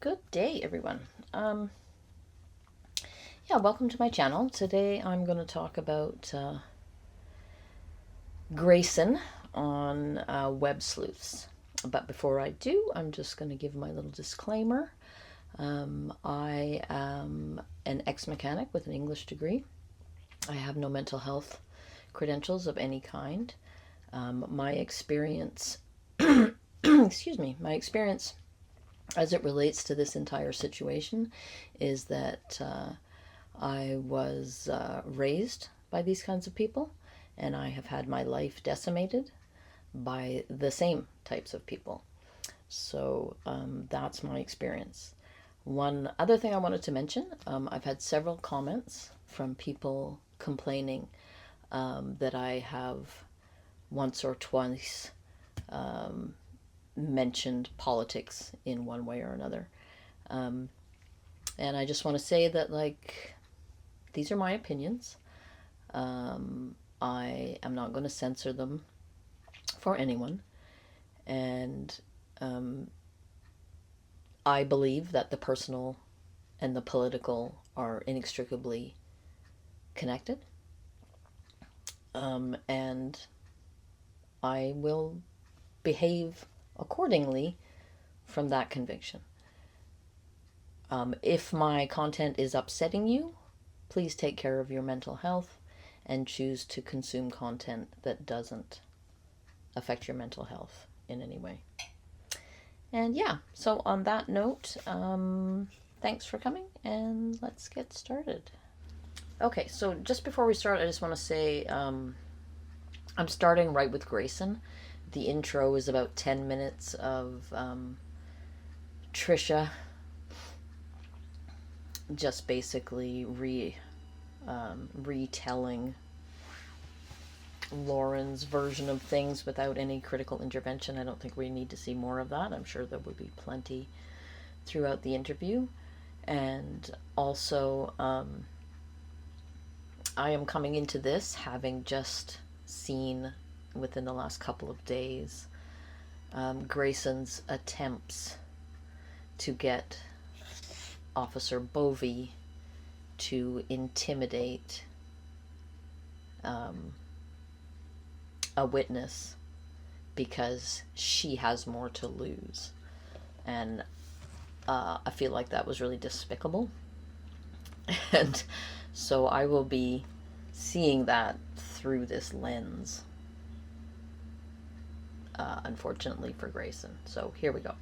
Good day, everyone. Welcome to my channel. Today I'm going to talk about Grayson on Websleuths. But before I do, I'm just going to give my little disclaimer. I am an ex-mechanic with an English degree. I have no mental health credentials of any kind. My experience, excuse me, my experience as it relates to this entire situation is that I was raised by these kinds of people, and I have had my life decimated by the same types of people. So that's my experience. One other thing I wanted to mention, I've had several comments from people complaining that I have once or twice mentioned politics in one way or another. And I just want to say that, these are my opinions. I am not going to censor them for anyone. And I believe that the personal and the political are inextricably connected. And I will behave accordingly from that conviction. If my content is upsetting you, please take care of your mental health and choose to consume content that doesn't affect your mental health in any way. And so on that note, thanks for coming, and let's get started. Okay, so just before we start, I just want to say I'm starting right with Grayson. The intro is about 10 minutes of Tricia just basically retelling Lauren's version of things without any critical intervention. I don't think we need to see more of that. I'm sure there will be plenty throughout the interview. And also, I am coming into this having just seen within the last couple of days Grayson's attempts to get Officer Bovey to intimidate a witness because she has more to lose. And I feel like that was really despicable. And so I will be seeing that through this lens, unfortunately for Grayson. So here we go.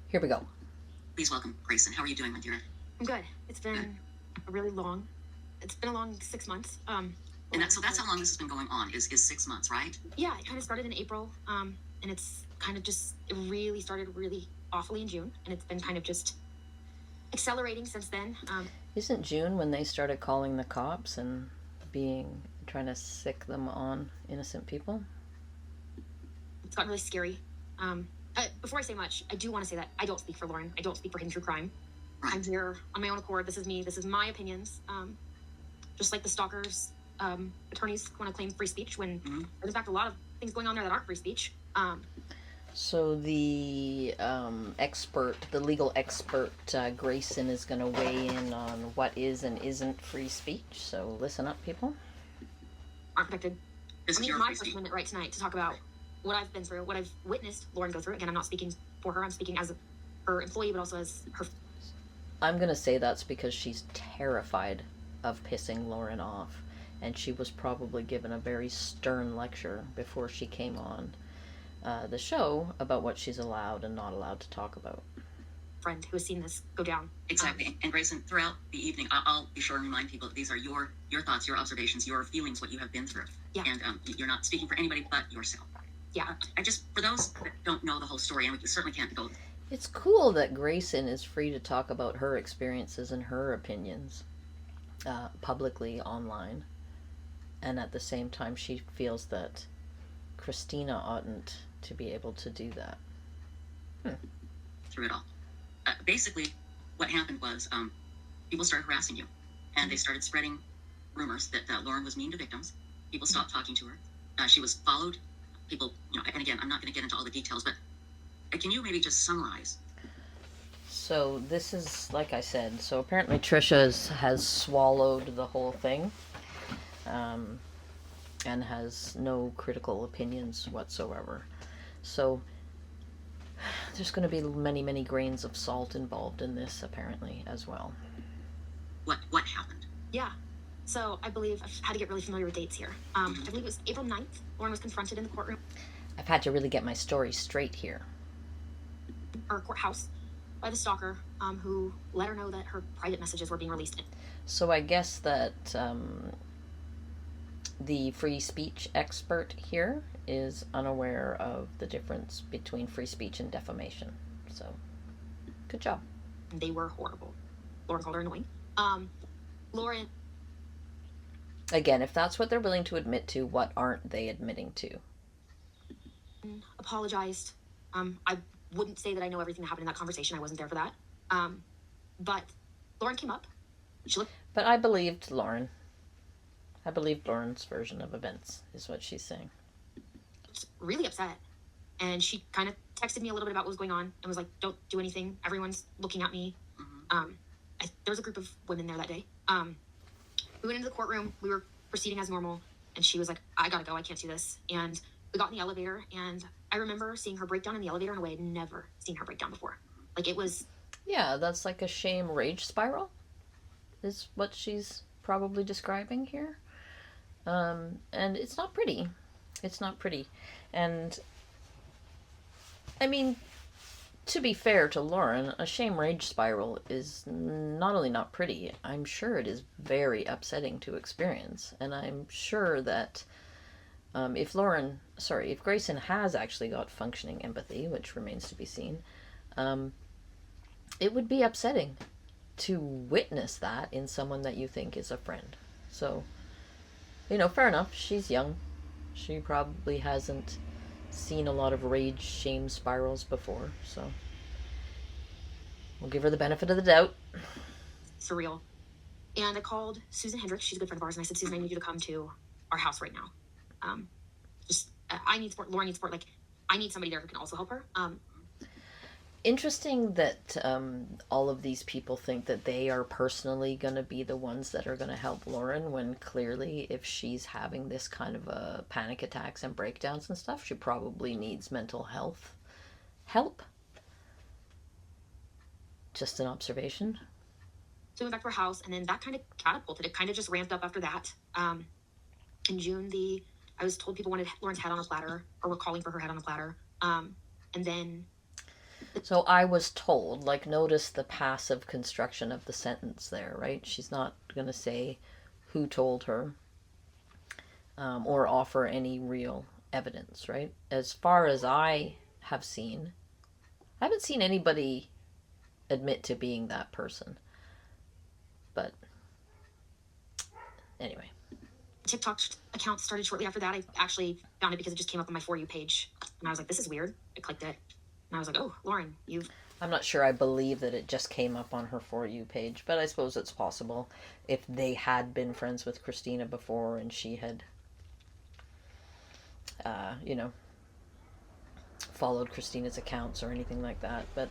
Here we go. Please welcome Grayson. How are you doing, my dear? I'm good. It's been a long 6 months. And that's how long this has been going on, is 6 months, right? Yeah, it kind of started in April, and it's kind of it really started really awfully in June, and it's been kind of just accelerating since then. Isn't June when they started calling the cops and trying to sick them on innocent people? It's gotten really scary. Before I say much, I do want to say that I don't speak for Lauren. I don't speak for Hidden True Crime. Right. I'm here on my own accord. This is me. This is my opinions. Just like the stalkers, attorneys want to claim free speech when there's in fact a lot of things going on there that aren't free speech. So the legal expert, Grayson, is going to weigh in on what is and isn't free speech. So listen up, people. Aren't protected. This is your my free First speech. Amendment right tonight to talk about what I've been through, what I've witnessed Lauren go through. Again, I'm not speaking for her. I'm speaking as her employee, but also as her. I'm going to say that's because she's terrified of pissing Lauren off. And she was probably given a very stern lecture before she came on the show about what she's allowed and not allowed to talk about. Friend who has seen this go down. Exactly. And Grayson, throughout the evening, I'll be sure and remind people that these are your thoughts, your observations, your feelings, what you have been through. Yeah. And you're not speaking for anybody but yourself. Yeah. I just, for those that don't know the whole story, and we certainly can't go. It's cool that Grayson is free to talk about her experiences and her opinions publicly online. And at the same time, she feels that Christina oughtn't to be able to do that. Through it all. Basically, what happened was people started harassing you, and they started spreading rumors that Lauren was mean to victims. People stopped talking to her. She was followed. People, and again, I'm not going to get into all the details, but Can you maybe just summarize? So this is, like I said, so apparently Tricia has swallowed the whole thing, and has no critical opinions whatsoever. So there's going to be many, many grains of salt involved in this, apparently, as well. What happened? Yeah. So I believe I've had to get really familiar with dates here. I believe it was April 9th. Lauren was confronted in the courtroom. I've had to really get my story straight here. Or courthouse by the stalker, who let her know that her private messages were being released. So I guess that the free speech expert here is unaware of the difference between free speech and defamation. So, good job. They were horrible. Lauren called her annoying. Lauren... Again, if that's what they're willing to admit to, what aren't they admitting to? Apologized. I wouldn't say that I know everything that happened in that conversation. I wasn't there for that. But Lauren came up. She looked... But I believed Lauren. I believed Lauren's version of events, is what she's saying. Really upset. And she kind of texted me a little bit about what was going on and was like, don't do anything. Everyone's looking at me. There was a group of women there that day. We went into the courtroom. We were proceeding as normal. And she was like, I gotta go. I can't do this. And we got in the elevator. And I remember seeing her break down in the elevator in a way I'd never seen her break down before. Like, it was... Yeah, that's like a shame rage spiral, is what she's probably describing here. And it's not pretty. It's not pretty. And, I mean, to be fair to Lauren, a shame rage spiral is not only not pretty, I'm sure it is very upsetting to experience. And I'm sure that if Grayson has actually got functioning empathy, which remains to be seen, it would be upsetting to witness that in someone that you think is a friend. So, fair enough. She's young. She probably hasn't seen a lot of rage shame spirals before, so we'll give her the benefit of the doubt. Surreal. And I called Susan Hendricks. She's a good friend of ours. And I said, Susan, I need you to come to our house right now. I need support. Lauren needs support. Like, I need somebody there who can also help her. Interesting that all of these people think that they are personally going to be the ones that are going to help Lauren, when clearly if she's having this kind of panic attacks and breakdowns and stuff, she probably needs mental health help. Just an observation. So we went back to our house, and then that kind of catapulted. It kind of just ramped up after that. In June, I was told people wanted Lauren's head on a platter, or were calling for her head on a platter. And then... So I was told, like, notice the passive construction of the sentence there, right? She's not going to say who told her, or offer any real evidence, right? As far as I have seen, I haven't seen anybody admit to being that person. But anyway. TikTok account started shortly after that. I actually found it because it just came up on my For You page. And I was like, this is weird. I clicked it. And I was like, oh, Lauren, I'm not sure I believe that it just came up on her For You page, but I suppose it's possible if they had been friends with Christina before and she had, followed Christina's accounts or anything like that. But,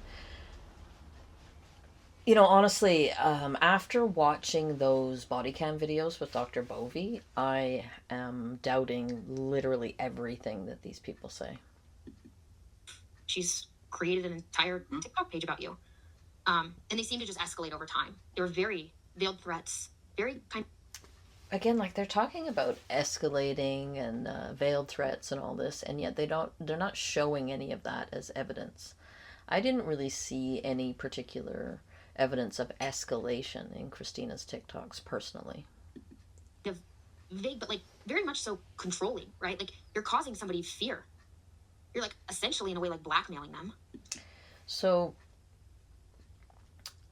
honestly, after watching those body cam videos with Dr. Bovey, I am doubting literally everything that these people say. She's created an entire TikTok page about you. And they seem to just escalate over time. They were very veiled threats, very kind of... Again, like, they're talking about escalating and veiled threats and all this, and yet they're not showing any of that as evidence. I didn't really see any particular evidence of escalation in Christina's TikToks personally. Vague, but like very much so controlling, right? Like, you're causing somebody fear. You're like essentially in a way like blackmailing them. So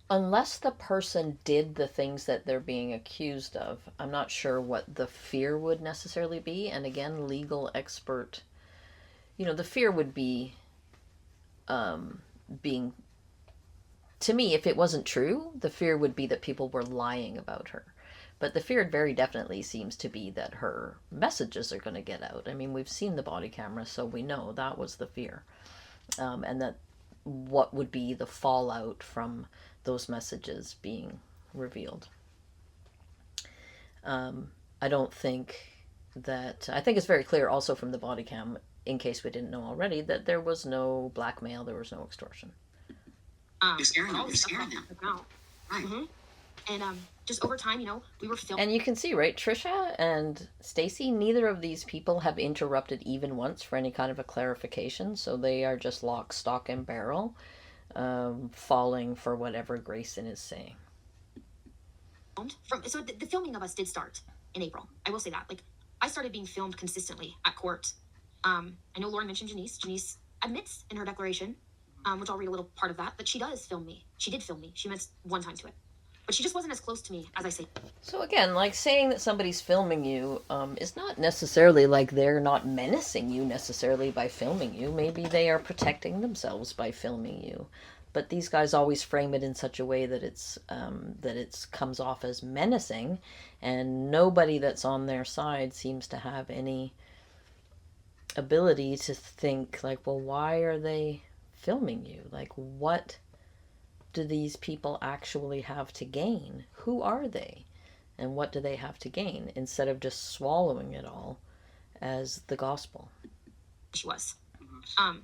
unless the person did the things that they're being accused of, I'm not sure what the fear would necessarily be. And again, legal expert, the fear would be being, to me, if it wasn't true, the fear would be that people were lying about her. But the fear very definitely seems to be that her messages are going to get out. I mean, we've seen the body camera, so we know that was the fear. And that what would be the fallout from those messages being revealed. I don't think I think it's very clear also from the body cam, in case we didn't know already, that there was no blackmail, there was no extortion. You're scaring them. You're scaring them. Right. Mm-hmm. And just over time, we were filming. And you can see, right, Tricia and Stacy, neither of these people have interrupted even once for any kind of a clarification, so they are just lock, stock, and barrel, falling for whatever Grayson is saying. So the filming of us did start in April. I will say that. Like, I started being filmed consistently at court. I know Lauren mentioned Janice. Janice admits in her declaration, which I'll read a little part of that she does film me. She did film me. She admits one time to it. But she just wasn't as close to me as I say. So again, like, saying that somebody's filming you is not necessarily like they're not menacing you necessarily by filming you. Maybe they are protecting themselves by filming you. But these guys always frame it in such a way that it's comes off as menacing, and nobody that's on their side seems to have any ability to think like, well, why are they filming you? Like, what do these people actually have to gain? Who are they? And what do they have to gain? Instead of just swallowing it all as the gospel. She was.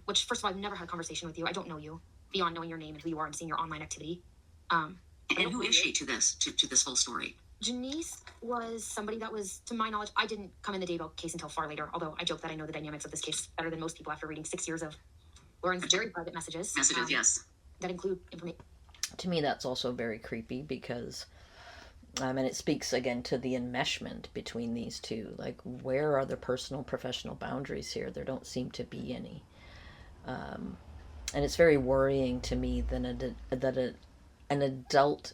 Which, first of all, I've never had a conversation with you. I don't know you beyond knowing your name and who you are and seeing your online activity. And who is she to this whole story? Janice was somebody that was, to my knowledge, I didn't come in the Daybell case until far later, although I joke that I know the dynamics of this case better than most people after reading 6 years of Lauren's very private messages. Yes. That include information. To me, that's also very creepy because, and it speaks again to the enmeshment between these two. Like, where are the personal, professional boundaries here? There don't seem to be any. And it's very worrying to me that an adult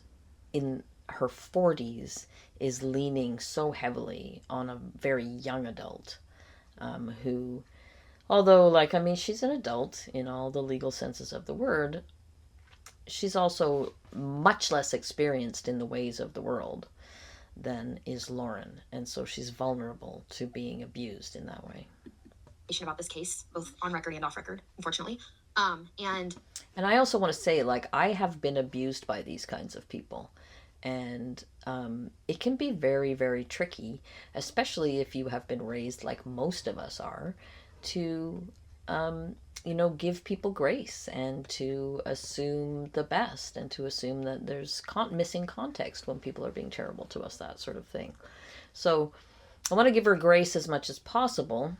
in her 40s is leaning so heavily on a very young adult who, although, like, I mean, she's an adult in all the legal senses of the word, she's also much less experienced in the ways of the world than is Lauren. And so she's vulnerable to being abused in that way. About this case, both on record and off record, unfortunately. And I also want to say, like, I have been abused by these kinds of people. And it can be very, very tricky, especially if you have been raised, like most of us are, to, give people grace and to assume the best and to assume that there's missing context when people are being terrible to us, that sort of thing. So I want to give her grace as much as possible,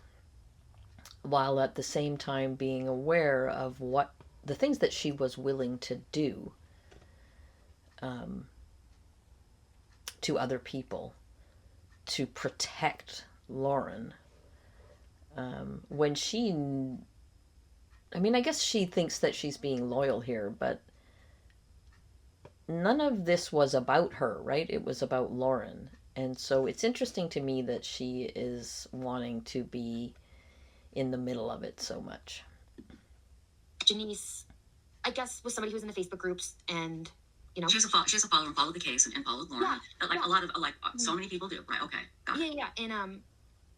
while at the same time being aware of what the things that she was willing to do to other people to protect Lauren. When she, I mean, I guess she thinks that she's being loyal here, but none of this was about her, right? It was about Lauren. And so it's interesting to me that she is wanting to be in the middle of it so much. Janice, I guess, was somebody who was in the Facebook groups, and she's a follower and followed the case and followed Lauren. A lot of so many people do. Right? Okay. Got it. Yeah. And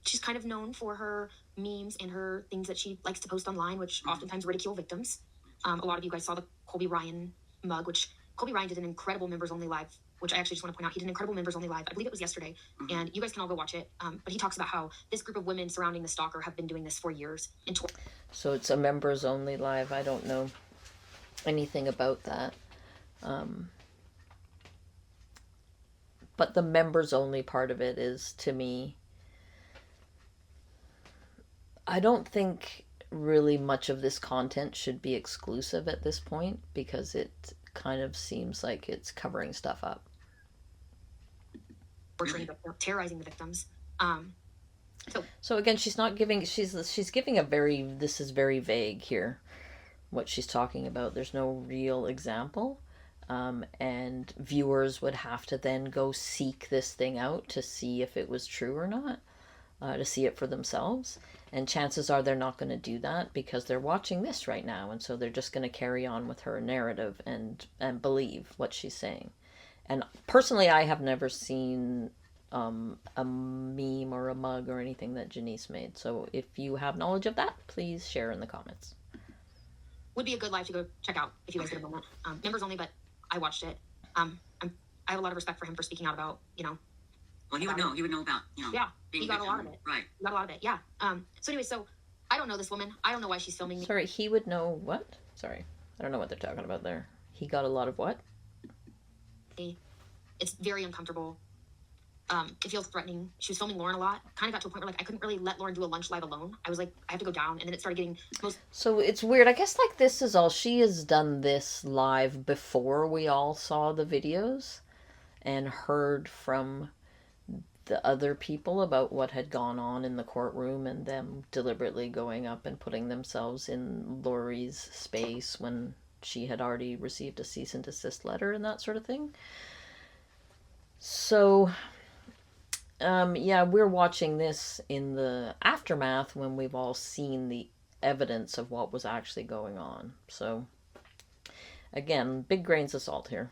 she's kind of known for her memes and her things that she likes to post online, which oftentimes ridicule victims. A lot of you guys saw the Colby Ryan mug, which Colby Ryan did an incredible members only live, which I actually just want to point out. He did an incredible members only live. I believe it was yesterday. And you guys can all go watch it. But he talks about how this group of women surrounding the stalker have been doing this for years. So it's a members only live. I don't know anything about that. But the members only part of it is, to me, I don't think really much of this content should be exclusive at this point, because it kind of seems like it's covering stuff up. Terrorizing the victims. So again, she's not giving, she's giving a very, this is very vague here, what she's talking about. There's no real example. And viewers would have to then go seek this thing out to see if it was true or not, to see it for themselves. And chances are they're not going to do that because they're watching this right now. And so they're just going to carry on with her narrative and believe what she's saying. And personally, I have never seen a meme or a mug or anything that Janice made. So if you have knowledge of that, please share in the comments. would be a good live to go check out if you guys get a moment. Members only, but I watched it. I have a lot of respect for him for speaking out about, Well, he would know. He would know about, Yeah, being he got a victim. lot of it. Right. He got a lot of it, yeah. So anyway, so I don't know this woman. I don't know why she's filming me. Sorry, he would know what? Sorry. I don't know what they're talking about there. He got a lot of what? It's very uncomfortable. It feels threatening. She was filming Lauren a lot. Kind of got to a point where like I couldn't really let Lauren do a lunch live alone. I was like, I have to go down, and then it started getting So it's weird. I guess like this is all she has done this live before we all saw the videos and heard from the other people about what had gone on in the courtroom and them deliberately going up and putting themselves in Lori's space when she had already received a cease and desist letter and that sort of thing. So, yeah, we're watching this in the aftermath when we've all seen the evidence of what was actually going on. So, again, big grains of salt here.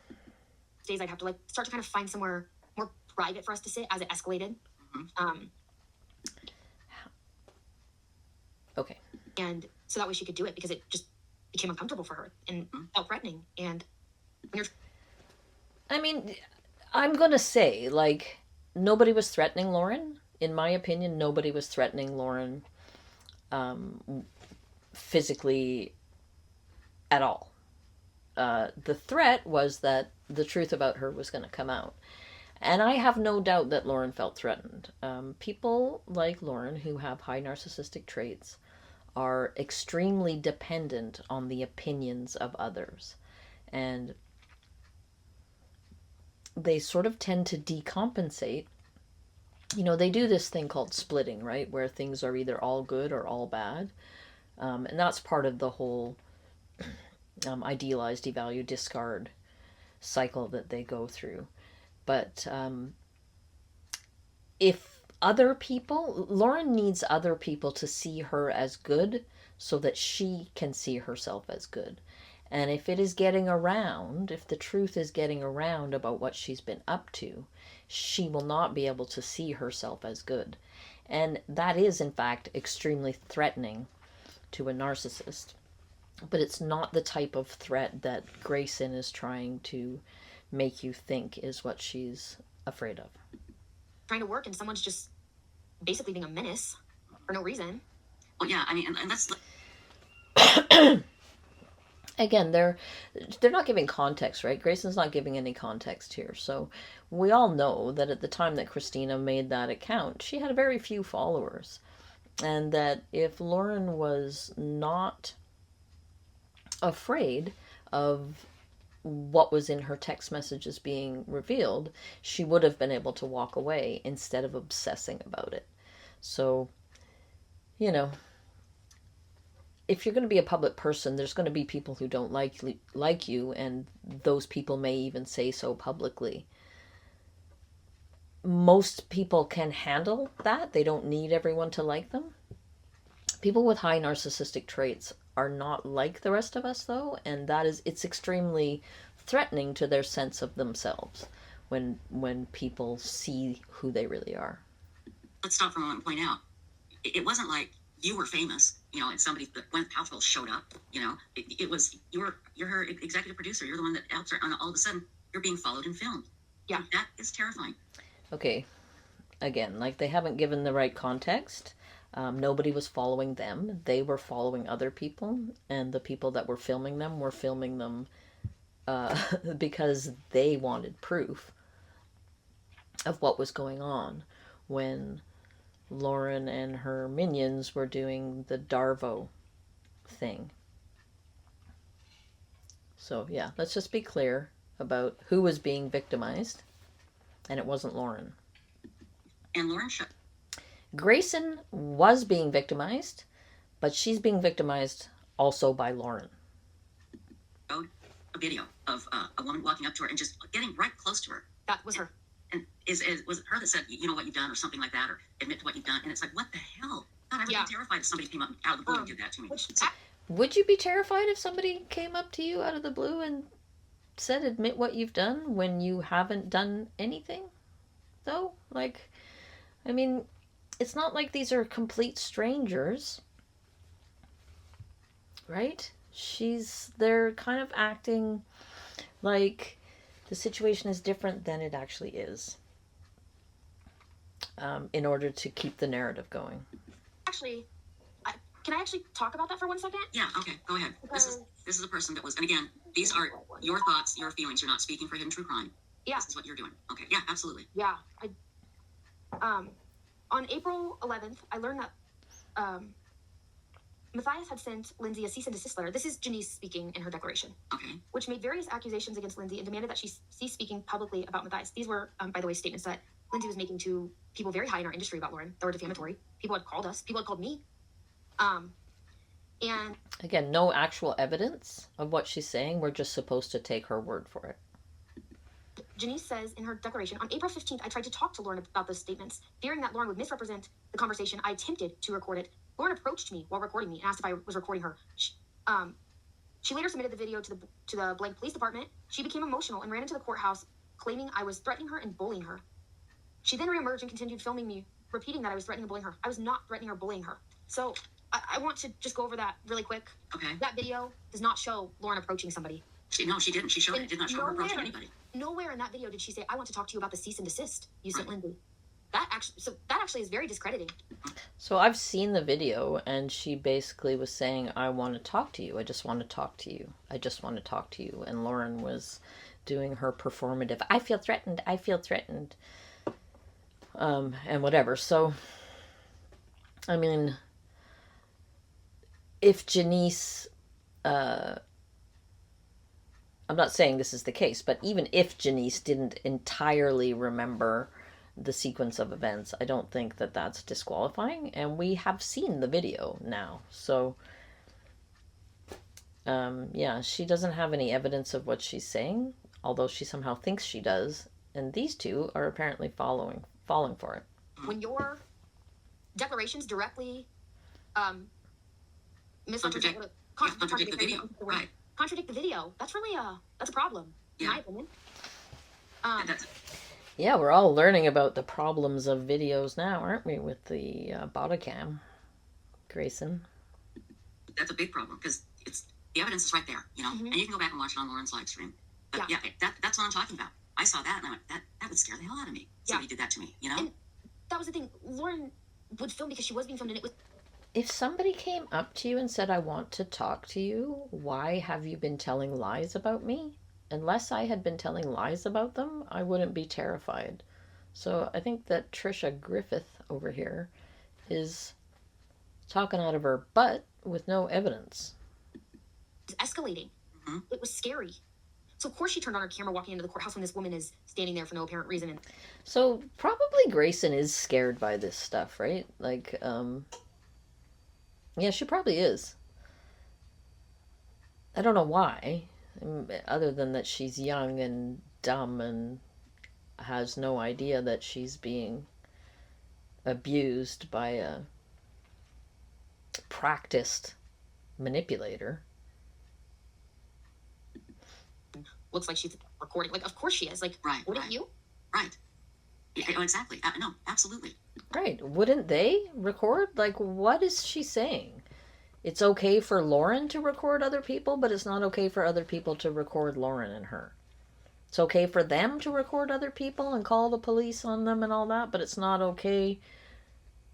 days I'd have to like start to kind of find somewhere more private for us to sit as it escalated. Okay. And so that way she could do it because it just became uncomfortable for her and felt threatening. And when you're I mean, I'm going to say, like, nobody was threatening Lauren. In my opinion, nobody was threatening Lauren physically at all. The threat was that the truth about her was going to come out. And I have no doubt that Lauren felt threatened. People like Lauren who have high narcissistic traits are extremely dependent on the opinions of others. And they sort of tend to decompensate. You know, they do this thing called splitting, right? Where things are either all good or all bad. And that's part of the whole idealize, devalue, discard cycle that they go through. But if other people, Lauren needs other people to see her as good so that she can see herself as good. And if it is getting around, if the truth is getting around about what she's been up to, she will not be able to see herself as good. And that is, in fact, extremely threatening to a narcissist. But it's not the type of threat that Grayson is trying to make you think is what she's afraid of. trying to work and someone's just basically being a menace for no reason. Well, yeah, I mean, and that's... Again, they're not giving context, right? Grayson's not giving any context here. So we all know that at the time that Christina made that account, she had very few followers. And that if Lauren was not afraid of what was in her text messages being revealed, she would have been able to walk away instead of obsessing about it. So, you know, if you're going to be a public person, there's going to be people who don't like you, and those people may even say so publicly. Most people can handle that. They don't need everyone to like them. People with high narcissistic traits are not like the rest of us, though, and it's extremely threatening to their sense of themselves when people see who they really are. Let's stop for a moment and point out, it wasn't like you were famous, and somebody, Gwyneth Paltrow showed up, it was, you're her executive producer, you're the one that helps her, and all of a sudden, you're being followed and filmed. Yeah. And that is terrifying. Okay, again, like they haven't given the right context. Nobody was following them. They were following other people, and the people that were filming them because they wanted proof of what was going on when Lauren and her minions were doing the Darvo thing. So yeah, let's just be clear about who was being victimized, and it wasn't Lauren. And Lauren showed. Grayson was being victimized, but she's being victimized also by Lauren. A video of a woman walking up to her and just getting right close to her. That was her. And was it her that said, you know what you've done, or something like that, or admit to what you've done? And it's like, what the hell? God, I would be terrified if somebody came up out of the blue and did that to me. Would you be terrified if somebody came up to you out of the blue and said, admit what you've done when you haven't done anything? Though? Like, I mean, it's not like these are complete strangers. Right? They're kind of acting like the situation is different than it actually is, in order to keep the narrative going. Actually, can I actually talk about that for 1 second? Yeah, okay, go ahead. Because This is a person that was, and again, these are your thoughts, your feelings. You're not speaking for hidden true crime. Yeah. This is what you're doing. Okay, yeah, absolutely. Yeah. On April 11th, I learned that Matthias had sent Lindsay a cease and desist letter. This is Janice speaking in her declaration. Okay. Which made various accusations against Lindsay and demanded that she cease speaking publicly about Matthias. These were, by the way, statements that Lindsay was making to people very high in our industry about Lauren. They were defamatory. People had called us. People had called me. And again, no actual evidence of what she's saying. We're just supposed to take her word for it. Janice says in her declaration, on April 15th, I tried to talk to Lauren about those statements. Fearing that Lauren would misrepresent the conversation, I attempted to record it. Lauren approached me while recording me and asked if I was recording her. She later submitted the video to the Blank Police Department. She became emotional and ran into the courthouse, claiming I was threatening her and bullying her. She then reemerged and continued filming me, repeating that I was threatening and bullying her. I was not threatening or bullying her. So I want to just go over that really quick. Okay. That video does not show Lauren approaching somebody. She didn't. She did not show her approaching anybody. Nowhere in that video did she say, I want to talk to you about the cease and desist you sent Lindsay. That actually is very discrediting. So I've seen the video, and she basically was saying, I want to talk to you. I just want to talk to you. I just want to talk to you. And Lauren was doing her performative, I feel threatened. And whatever. So, I mean, if Janice, I'm not saying this is the case, but even if Janice didn't entirely remember the sequence of events, I don't think that that's disqualifying, and we have seen the video now. So, yeah, she doesn't have any evidence of what she's saying, although she somehow thinks she does, and these two are apparently falling for it. When your declarations directly contradict the video, right? Contradict the video. That's really that's a problem, in my opinion. Yeah, we're all learning about the problems of videos now, aren't we, with the body cam, Grayson? That's a big problem, because the evidence is right there, and you can go back and watch it on Lauren's live stream. But that's what I'm talking about. I saw that, and I went, that would scare the hell out of me. Somebody did that to me, And that was the thing. Lauren would film because she was being filmed, and it was... If somebody came up to you and said, I want to talk to you, why have you been telling lies about me? Unless I had been telling lies about them, I wouldn't be terrified. So I think that Tricia Griffith over here is talking out of her butt with no evidence. It's escalating. Mm-hmm. It was scary. So of course she turned on her camera walking into the courthouse when this woman is standing there for no apparent reason. So probably Grayson is scared by this stuff, right? Like, yeah, she probably is. I don't know why, other than that she's young and dumb and has no idea that she's being abused by a practiced manipulator. Looks like she's recording. Like, of course she is. Like, wouldn't you? Right. Yeah, exactly. No, absolutely. Right. Wouldn't they record? Like, what is she saying? It's okay for Lauren to record other people, but it's not okay for other people to record Lauren and her. It's okay for them to record other people and call the police on them and all that, but it's not okay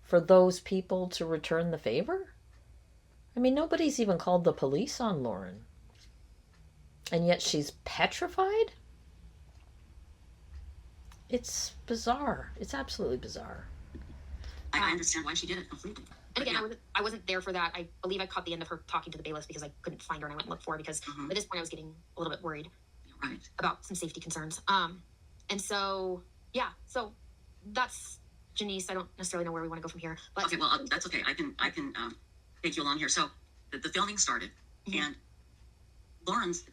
for those people to return the favor? I mean, nobody's even called the police on Lauren. And yet she's petrified? It's bizarre. It's absolutely bizarre. I understand why she did it completely. And again, I wasn't there for that. I believe I caught the end of her talking to the bailiffs because I couldn't find her and I went and looked for her because at this point I was getting a little bit worried about some safety concerns. And so, yeah, so that's Janice. I don't necessarily know where we want to go from here. But okay, well, that's okay. I can take you along here. So the filming started, and Lauren's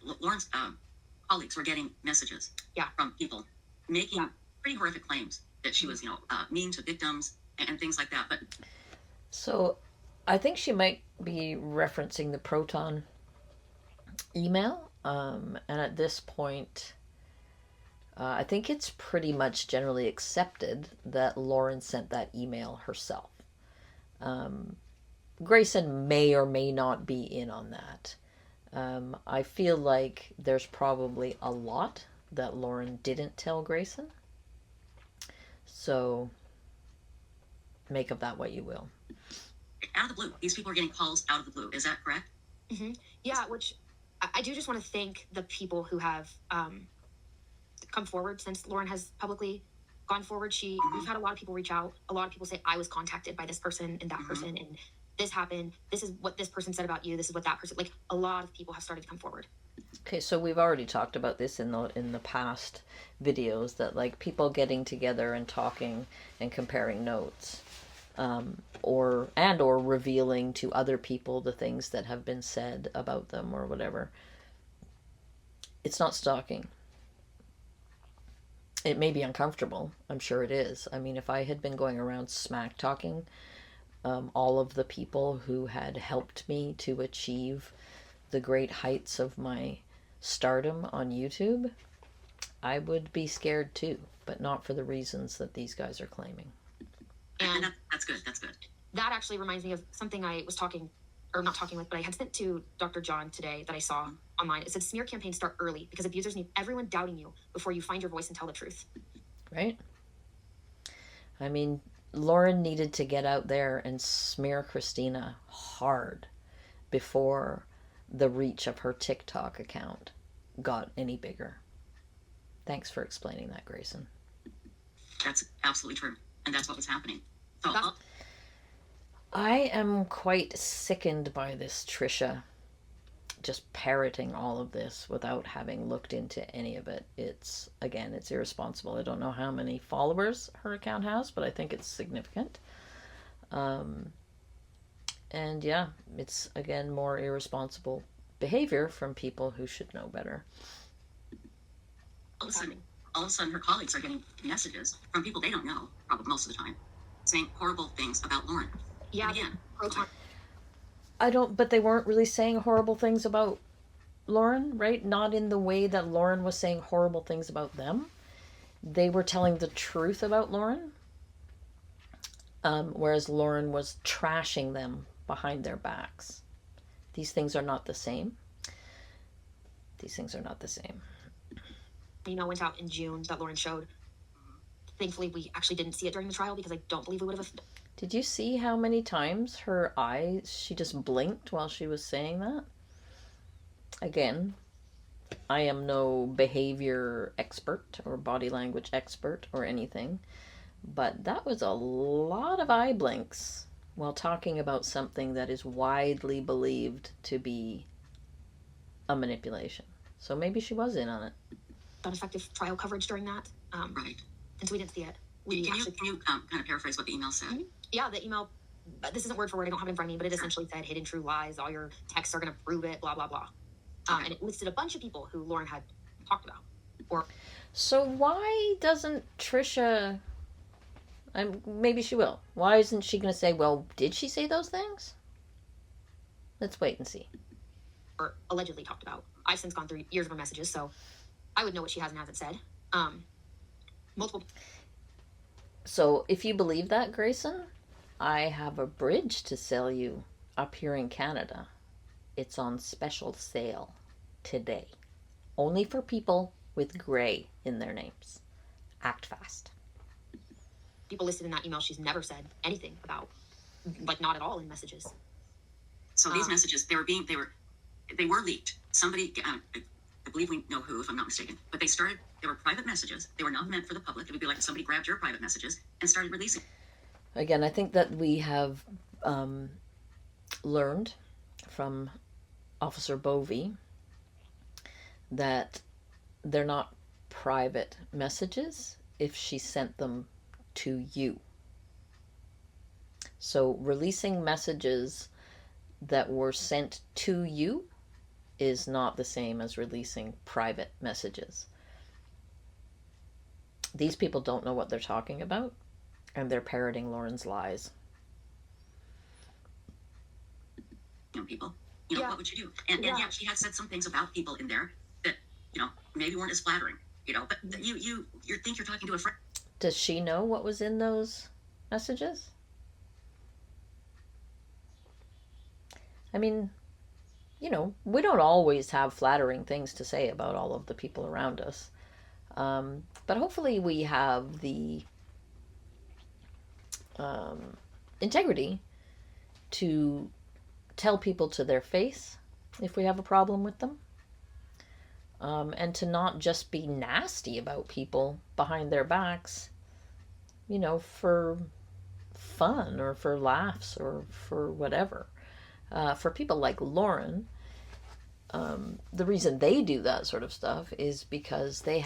colleagues were getting messages from people making pretty horrific claims that she was, mean to victims and things like that. But so I think she might be referencing the Proton email. And at this point, I think it's pretty much generally accepted that Lauren sent that email herself. Grayson may or may not be in on that. I feel like there's probably a lot that Lauren didn't tell Grayson. So make of that what you will. Out of the blue, these people are getting calls out of the blue. Is that correct? Mm-hmm. Yeah, which I do just want to thank the people who have come forward since Lauren has publicly gone forward. We've had a lot of people reach out. A lot of people say, I was contacted by this person and that person, and this happened. This is what this person said about you. This is what that person, like, a lot of people have started to come forward. Okay, so we've already talked about this in the past videos, that like people getting together and talking and comparing notes, or revealing to other people the things that have been said about them or whatever. It's not stalking. It may be uncomfortable. I'm sure it is. I mean, if I had been going around smack talking all of the people who had helped me to achieve the great heights of my stardom on YouTube, I would be scared too, but not for the reasons that these guys are claiming. And that's good. That's good. That actually reminds me of something I was not talking with, but I had sent to Dr. John today that I saw online. It said, smear campaigns start early because abusers need everyone doubting you before you find your voice and tell the truth. Right? I mean, Lauren needed to get out there and smear Christina hard before the reach of her TikTok account got any bigger. Thanks for explaining that, Grayson. That's absolutely true. And that's what was happening. So I am quite sickened by this Tricia just parroting all of this without having looked into any of it. It's irresponsible. I don't know how many followers her account has, but I think it's significant. And yeah, it's again more irresponsible behavior from people who should know better. All of a sudden, her colleagues are getting messages from people they don't know, probably most of the time, saying horrible things about Lauren. Yeah, again, but they weren't really saying horrible things about Lauren, right? Not in the way that Lauren was saying horrible things about them. They were telling the truth about Lauren, whereas Lauren was trashing them behind their backs. These things are not the same. Email went out in June that Lauren showed. Thankfully, we actually didn't see it during the trial because I don't believe we would have. Did you see how many times she just blinked while she was saying that? Again, I am no behavior expert or body language expert or anything, but that was a lot of eye blinks while talking about something that is widely believed to be a manipulation. So maybe she was in on it. Effective trial coverage during that. Right. And so we didn't see it. Can you kind of paraphrase what the email said? Yeah, the email, this isn't word for word, I don't have it in front of me, but it essentially said hidden true lies, all your texts are going to prove it, blah, blah, blah. And it listed a bunch of people who Lauren had talked about. So why doesn't Tricia, maybe she will, why isn't she going to say, well, did she say those things? Let's wait and see. Or allegedly talked about. I've since gone through years of her messages, so I would know what she has and hasn't said. Multiple. So if you believe that, Grayson, I have a bridge to sell you up here in Canada. It's on special sale today. Only for people with Gray in their names. Act fast. People listed in that email she's never said anything about. Like, not at all in messages. So these messages, they were leaked. Somebody, I believe we know who, if I'm not mistaken, but they were private messages. They were not meant for the public. It would be like if somebody grabbed your private messages and started releasing. Again, I think that we have learned from Officer Bovey that they're not private messages if she sent them to you. So releasing messages that were sent to you is not the same as releasing private messages. These people don't know what they're talking about, and they're parroting Lauren's lies. People, what would you do? And yeah, she had said some things about people in there that, maybe weren't as flattering, but you think you're talking to a friend. Does she know what was in those messages? I mean, you know, we don't always have flattering things to say about all of the people around us. But hopefully we have the integrity to tell people to their face if we have a problem with them. And to not just be nasty about people behind their backs, you know, for fun or for laughs or for whatever. For people like Lauren, the reason they do that sort of stuff is because they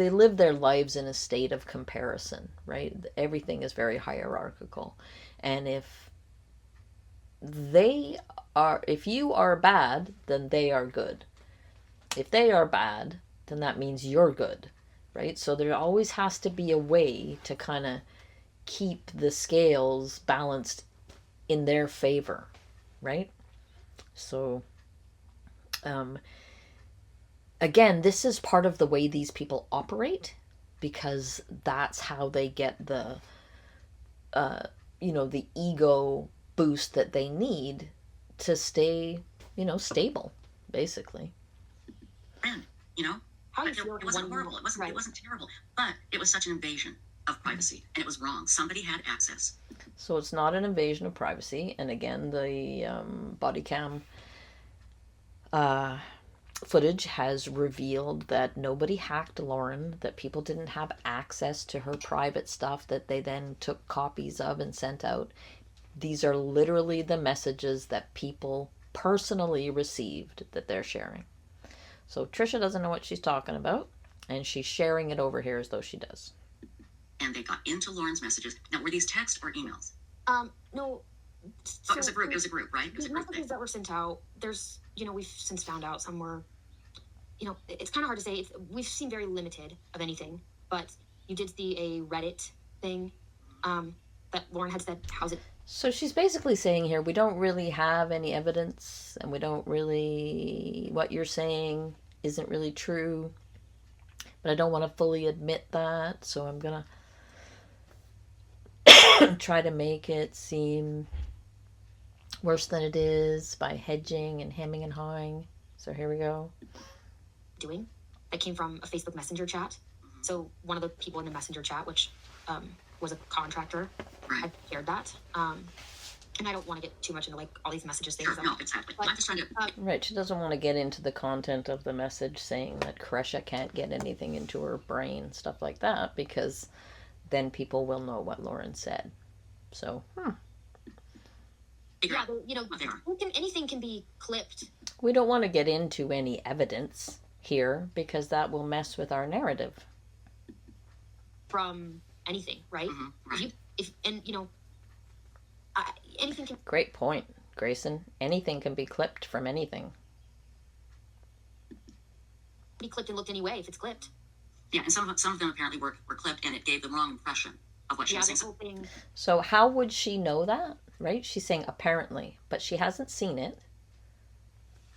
live their lives in a state of comparison, right? Everything is very hierarchical. And if you are bad, then they are good. If they are bad, then that means you're good, right? So there always has to be a way to kind of keep the scales balanced in their favor, right? So, again, this is part of the way these people operate, because that's how they get the, the ego boost that they need to stay, stable, basically. And, How you it feel wasn't horrible. It wasn't. right. It wasn't terrible. But it was such an invasion of privacy, and it was wrong. Somebody had access. So it's not an invasion of privacy. And again, the body cam footage has revealed that nobody hacked Lauren, that people didn't have access to her private stuff that they then took copies of and sent out. These are literally the messages that people personally received that they're sharing. So Tricia doesn't know what she's talking about, and she's sharing it over here as though she does. And they got into Lauren's messages. Now, were these text or emails? No. So it was a group. It was a group, right? It was a The group messages thing. that were sent out, there's, we've since found out some were, it's kind of hard to say. We've seen very limited of anything, but you did see a Reddit thing that Lauren had said, how's it? So she's basically saying here, we don't really have any evidence, and what you're saying isn't really true, but I don't want to fully admit that, so I'm going to try to make it seem worse than it is by hedging and hemming and hawing. So here we go. Doing that came from a Facebook Messenger chat. So one of the people in the Messenger chat, which was a contractor, had shared that. And I don't want to get too much into all these messages things. Sure, no, exactly. I'm just trying to. Right, she doesn't want to get into the content of the message saying that Tricia can't get anything into her brain, stuff like that, because then people will know what Lauren said. So, Yeah, anything can be clipped. We don't want to get into any evidence here because that will mess with our narrative. From anything, right? Mm-hmm, right. Anything can. Great point, Grayson. Anything can be clipped from anything. Be clipped and looked anyway if it's clipped. Yeah, and some of them apparently were clipped, and it gave the wrong impression of what she was saying. Whole thing. So how would she know that, right? She's saying apparently, but she hasn't seen it.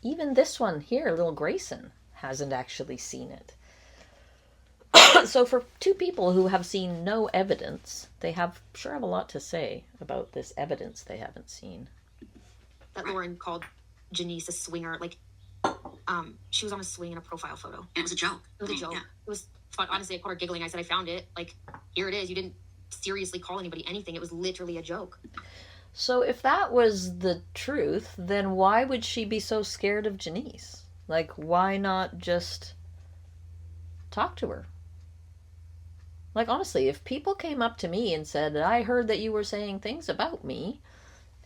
Even this one here, little Grayson, hasn't actually seen it. So for two people who have seen no evidence, they have a lot to say about this evidence they haven't seen. That Lauren called Janice a swinger. She was on a swing in a profile photo. And it was a joke. It was a joke. Yeah. It was fun. Honestly, I caught her giggling. I said, I found it. Here it is. You didn't seriously call anybody anything. It was literally a joke. So if that was the truth, then why would she be so scared of Janice? Why not just talk to her? Honestly, if people came up to me and said, I heard that you were saying things about me,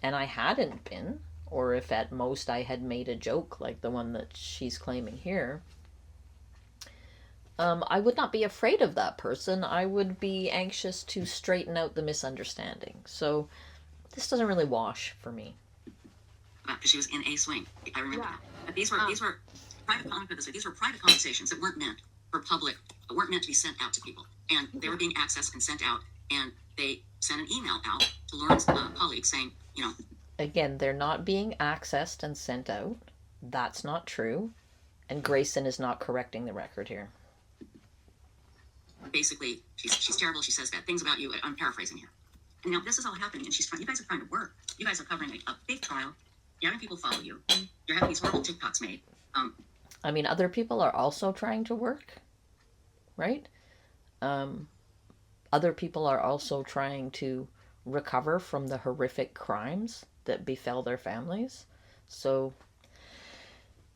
and I hadn't been, or if at most I had made a joke like the one that she's claiming here, I would not be afraid of that person. I would be anxious to straighten out the misunderstanding. So this doesn't really wash for me. Because she was in a swing. I remember Yeah. that. But these were private. These were private conversations that weren't meant for public, weren't meant to be sent out to people, and they were being accessed and sent out. And they sent an email out to Lauren's colleagues saying, Again, they're not being accessed and sent out. That's not true. And Grayson is not correcting the record here. Basically, she's terrible. She says bad things about you. I'm paraphrasing here. And now this is all happening, and you guys are trying to work. You guys are covering a big trial You're having people follow you. You're having these horrible TikToks made. I mean, other people are also trying to work, right? Other people are also trying to recover from the horrific crimes that befell their families. So,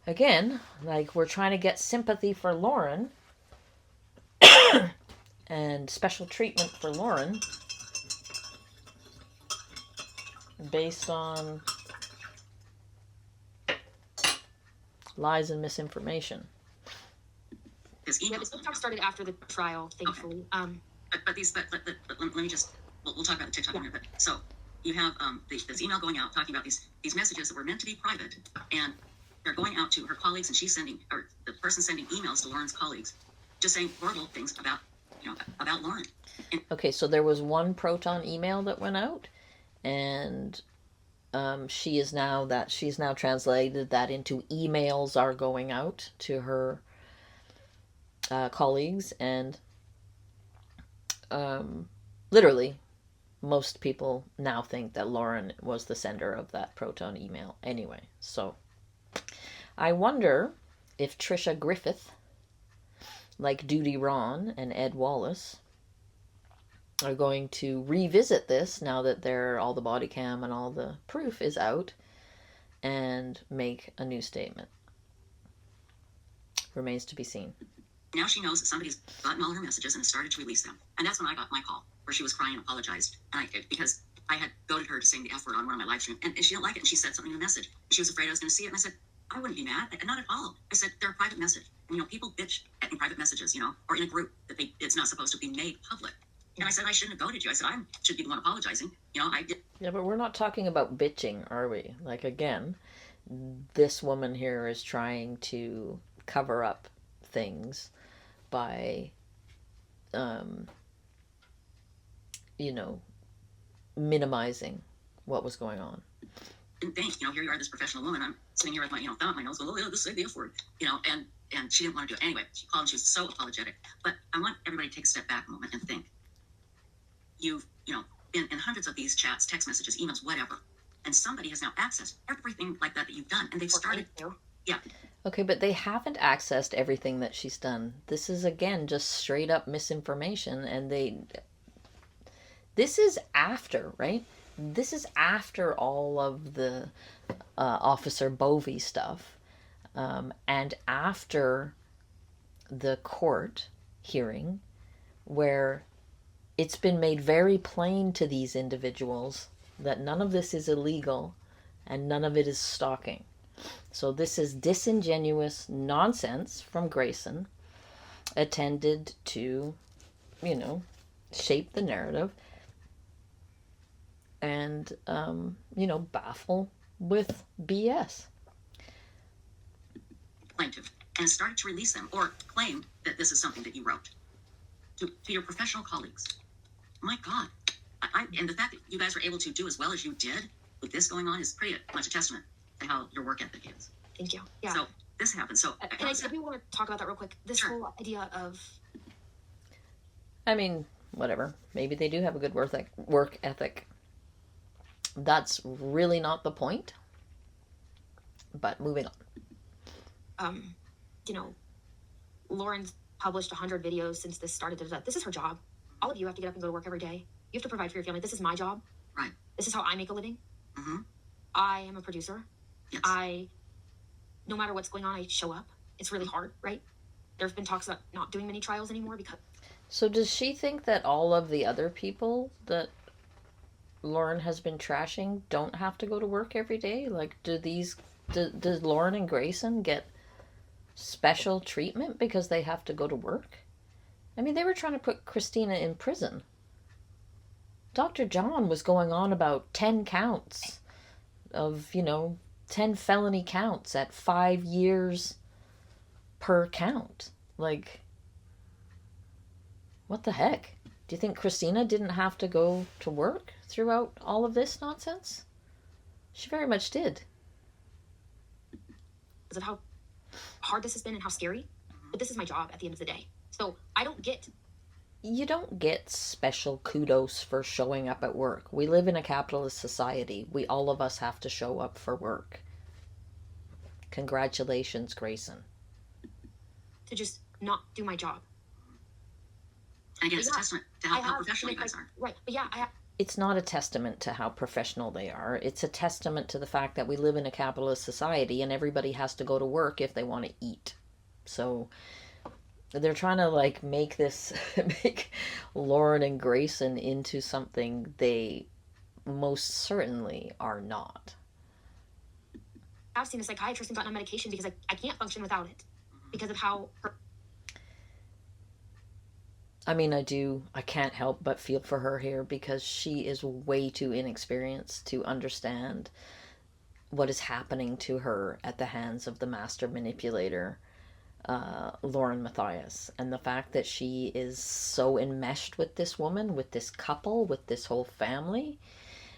again, like, we're trying to get sympathy for Lauren and special treatment for Lauren based on lies and misinformation. Yeah, the TikTok started after the trial, thankfully. Okay. But let me just, we'll talk about the TikTok in a minute. So you have this email going out talking about these messages that were meant to be private, and they're going out to her colleagues, and she's sending, or the person sending emails to Lauren's colleagues, just saying horrible things about Lauren. And okay, so there was one Proton email that went out, and she's now translated that into emails are going out to her colleagues, and literally most people now think that Lauren was the sender of that Proton email anyway. So I wonder if Tricia Griffith, like Duty Ron and Ed Wallace, are going to revisit this now that all the body cam and all the proof is out and make a new statement. Remains to be seen. now she knows that somebody's gotten all her messages and has started to release them. And that's when I got my call, where she was crying and apologized. And because I had goaded her to saying the F word on one of my live streams, and she didn't like it, and she said something in the message. She was afraid I was going to see it, and I said, I wouldn't be mad. Not at all. I said, they're a private message. And, people bitch in private messages, or in a group that it's not supposed to be made public. And I said, I shouldn't have goaded you. I said, I should be the one apologizing. I did. Yeah, but we're not talking about bitching, are we? Like, again, this woman here is trying to cover up things by, minimizing what was going on. And think, here you are, this professional woman. I'm sitting here with my, thumb up my nose, going, oh, yeah, this is the F word, and she didn't want to do it. Anyway, she called and she was so apologetic. But I want everybody to take a step back a moment and think. You've, been in hundreds of these chats, text messages, emails, whatever. And somebody has now accessed everything like that you've done. And they've started. Yeah. Okay, but they haven't accessed everything that she's done. This is, again, just straight up misinformation. And this is after, right? This is after all of the Officer Bovey stuff. And after the court hearing where it's been made very plain to these individuals that none of this is illegal and none of it is stalking. So this is disingenuous nonsense from Grayson, intended to, shape the narrative and, baffle with BS. Plaintiff, and started to release them or claim that this is something that you wrote to your professional colleagues. My God. And the fact that you guys were able to do as well as you did with this going on is pretty much a testament to how your work ethic is. Thank you. Yeah. So this happened. So and I do want to talk about that real quick. This whole idea of, I mean, whatever. Maybe they do have a good work ethic. That's really not the point. But moving on. Lauren's published 100 videos since this started. This is her job. All of you have to get up and go to work every day. You have to provide for your family. This is my job. Right. This is how I make a living. Mm-hmm. I am a producer. Yes. No matter what's going on, I show up. It's really hard, right? There have been talks about not doing many trials anymore because... So does she think that all of the other people that Lauren has been trashing don't have to go to work every day? Like, does Lauren and Grayson get special treatment because they have to go to work? I mean, they were trying to put Christina in prison. Dr. John was going on about 10 counts of, 10 felony counts at 5 years per count. Like, what the heck? Do you think Christina didn't have to go to work throughout all of this nonsense? She very much did. Because of how hard this has been and how scary. But this is my job at the end of the day. So I don't get You don't get special kudos for showing up at work. We live in a capitalist society. All of us have to show up for work. Congratulations, Grayson. To just not do my job. And again, it's a testament to how professional you guys are. Right, but yeah, It's not a testament to how professional they are. It's a testament to the fact that we live in a capitalist society and everybody has to go to work if they want to eat. So they're trying to like make Lauren and Grayson into something they most certainly are not. I've seen a psychiatrist and gotten on medication because I can't function without it because of how I mean, I can't help but feel for her here because she is way too inexperienced to understand what is happening to her at the hands of the master manipulator, Lauren Matthias. And the fact that she is so enmeshed with this woman, with this couple, with this whole family,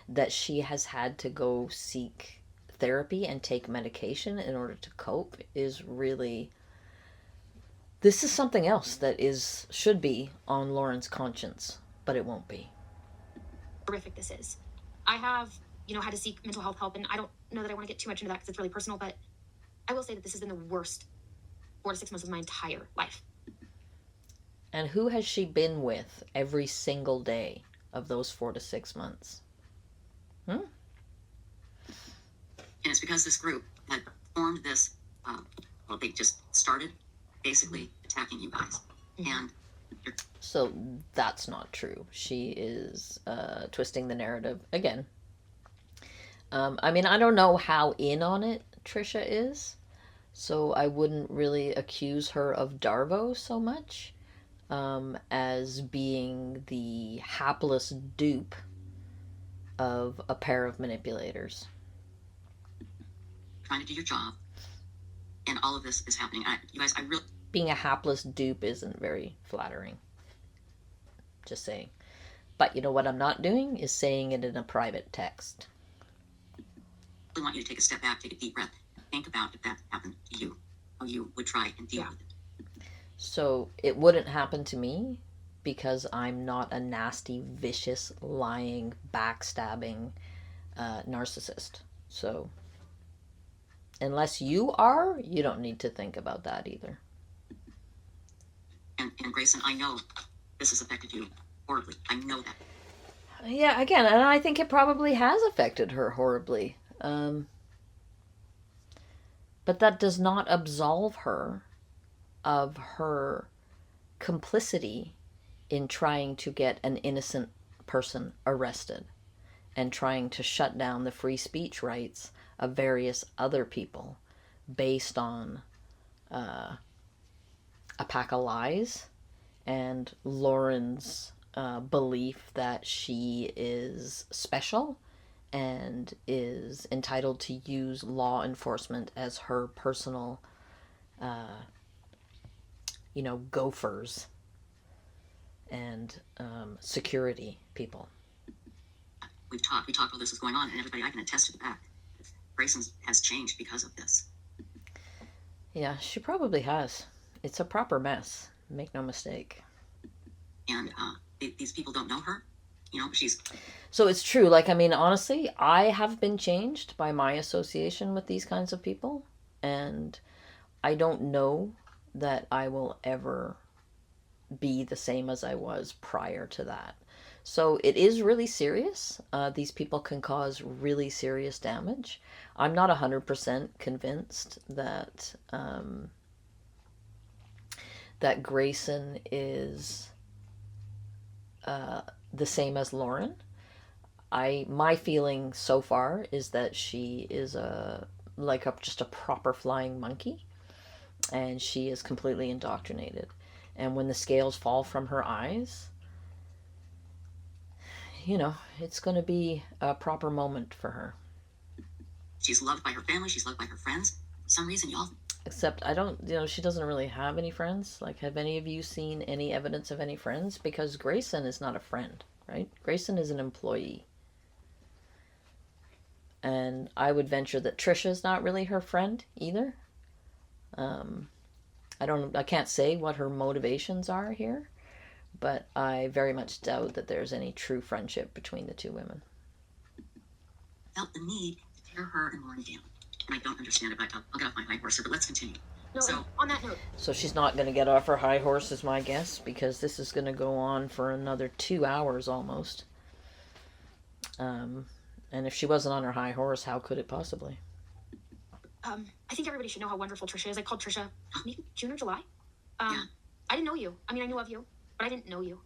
that she has had to go seek therapy and take medication in order to cope is really... This is something else that should be on Lauren's conscience, but it won't be. horrific this is. I have, had to seek mental health help, and I don't know that I want to get too much into that because it's really personal, but I will say that this has been the worst 4 to 6 months of my entire life. And who has she been with every single day of those 4 to 6 months? And it's because this group had formed this, they just started basically attacking you guys. And so that's not true. She is twisting the narrative again. I mean, I don't know how in on it Tricia is, so I wouldn't really accuse her of Darvo so much as being the hapless dupe of a pair of manipulators. Trying to do your job, and all of this is happening. You guys, I really... Being a hapless dupe isn't very flattering. Just saying. But you know what I'm not doing is saying it in a private text. I want you to take a step back, take a deep breath, and think about if that happened to you, how you would try and deal with it. So it wouldn't happen to me because I'm not a nasty, vicious, lying, backstabbing narcissist. So unless you are, you don't need to think about that either. And Grayson, I know this has affected you horribly. I know that. Yeah, again, and I think it probably has affected her horribly. But that does not absolve her of her complicity in trying to get an innocent person arrested and trying to shut down the free speech rights of various other people based on a pack of lies and Lauren's belief that she is special and is entitled to use law enforcement as her personal, gophers and security people. We talked while this was going on, and everybody, I can attest to the fact that Grayson has changed because of this. Yeah, she probably has. It's a proper mess. Make no mistake. And these people don't know her. She's... So it's true. Like, I mean, honestly, I have been changed by my association with these kinds of people. And I don't know that I will ever be the same as I was prior to that. So it is really serious. These people can cause really serious damage. I'm not 100% convinced that that Grayson is the same as Lauren. My feeling so far is that she is just a proper flying monkey, and she is completely indoctrinated. And when the scales fall from her eyes, it's going to be a proper moment for her. She's loved by her family. She's loved by her friends. For some reason, y'all... Except she doesn't really have any friends. Like, have any of you seen any evidence of any friends? Because Grayson is not a friend, right? Grayson is an employee. And I would venture that Tricia's not really her friend either. I can't say what her motivations are here, But I very much doubt that there's any true friendship between the two women. Felt the need to tear her and Lauren down. And I don't understand it, but I'll get off my high horse here, but let's continue. No, So, on that note. So she's not going to get off her high horse, is my guess, because this is going to go on for another 2 hours almost. And if she wasn't on her high horse, how could it possibly? I think everybody should know how wonderful Tricia is. I called Tricia maybe June or July. Yeah. I didn't know you. I mean, I knew of you, but I didn't know you.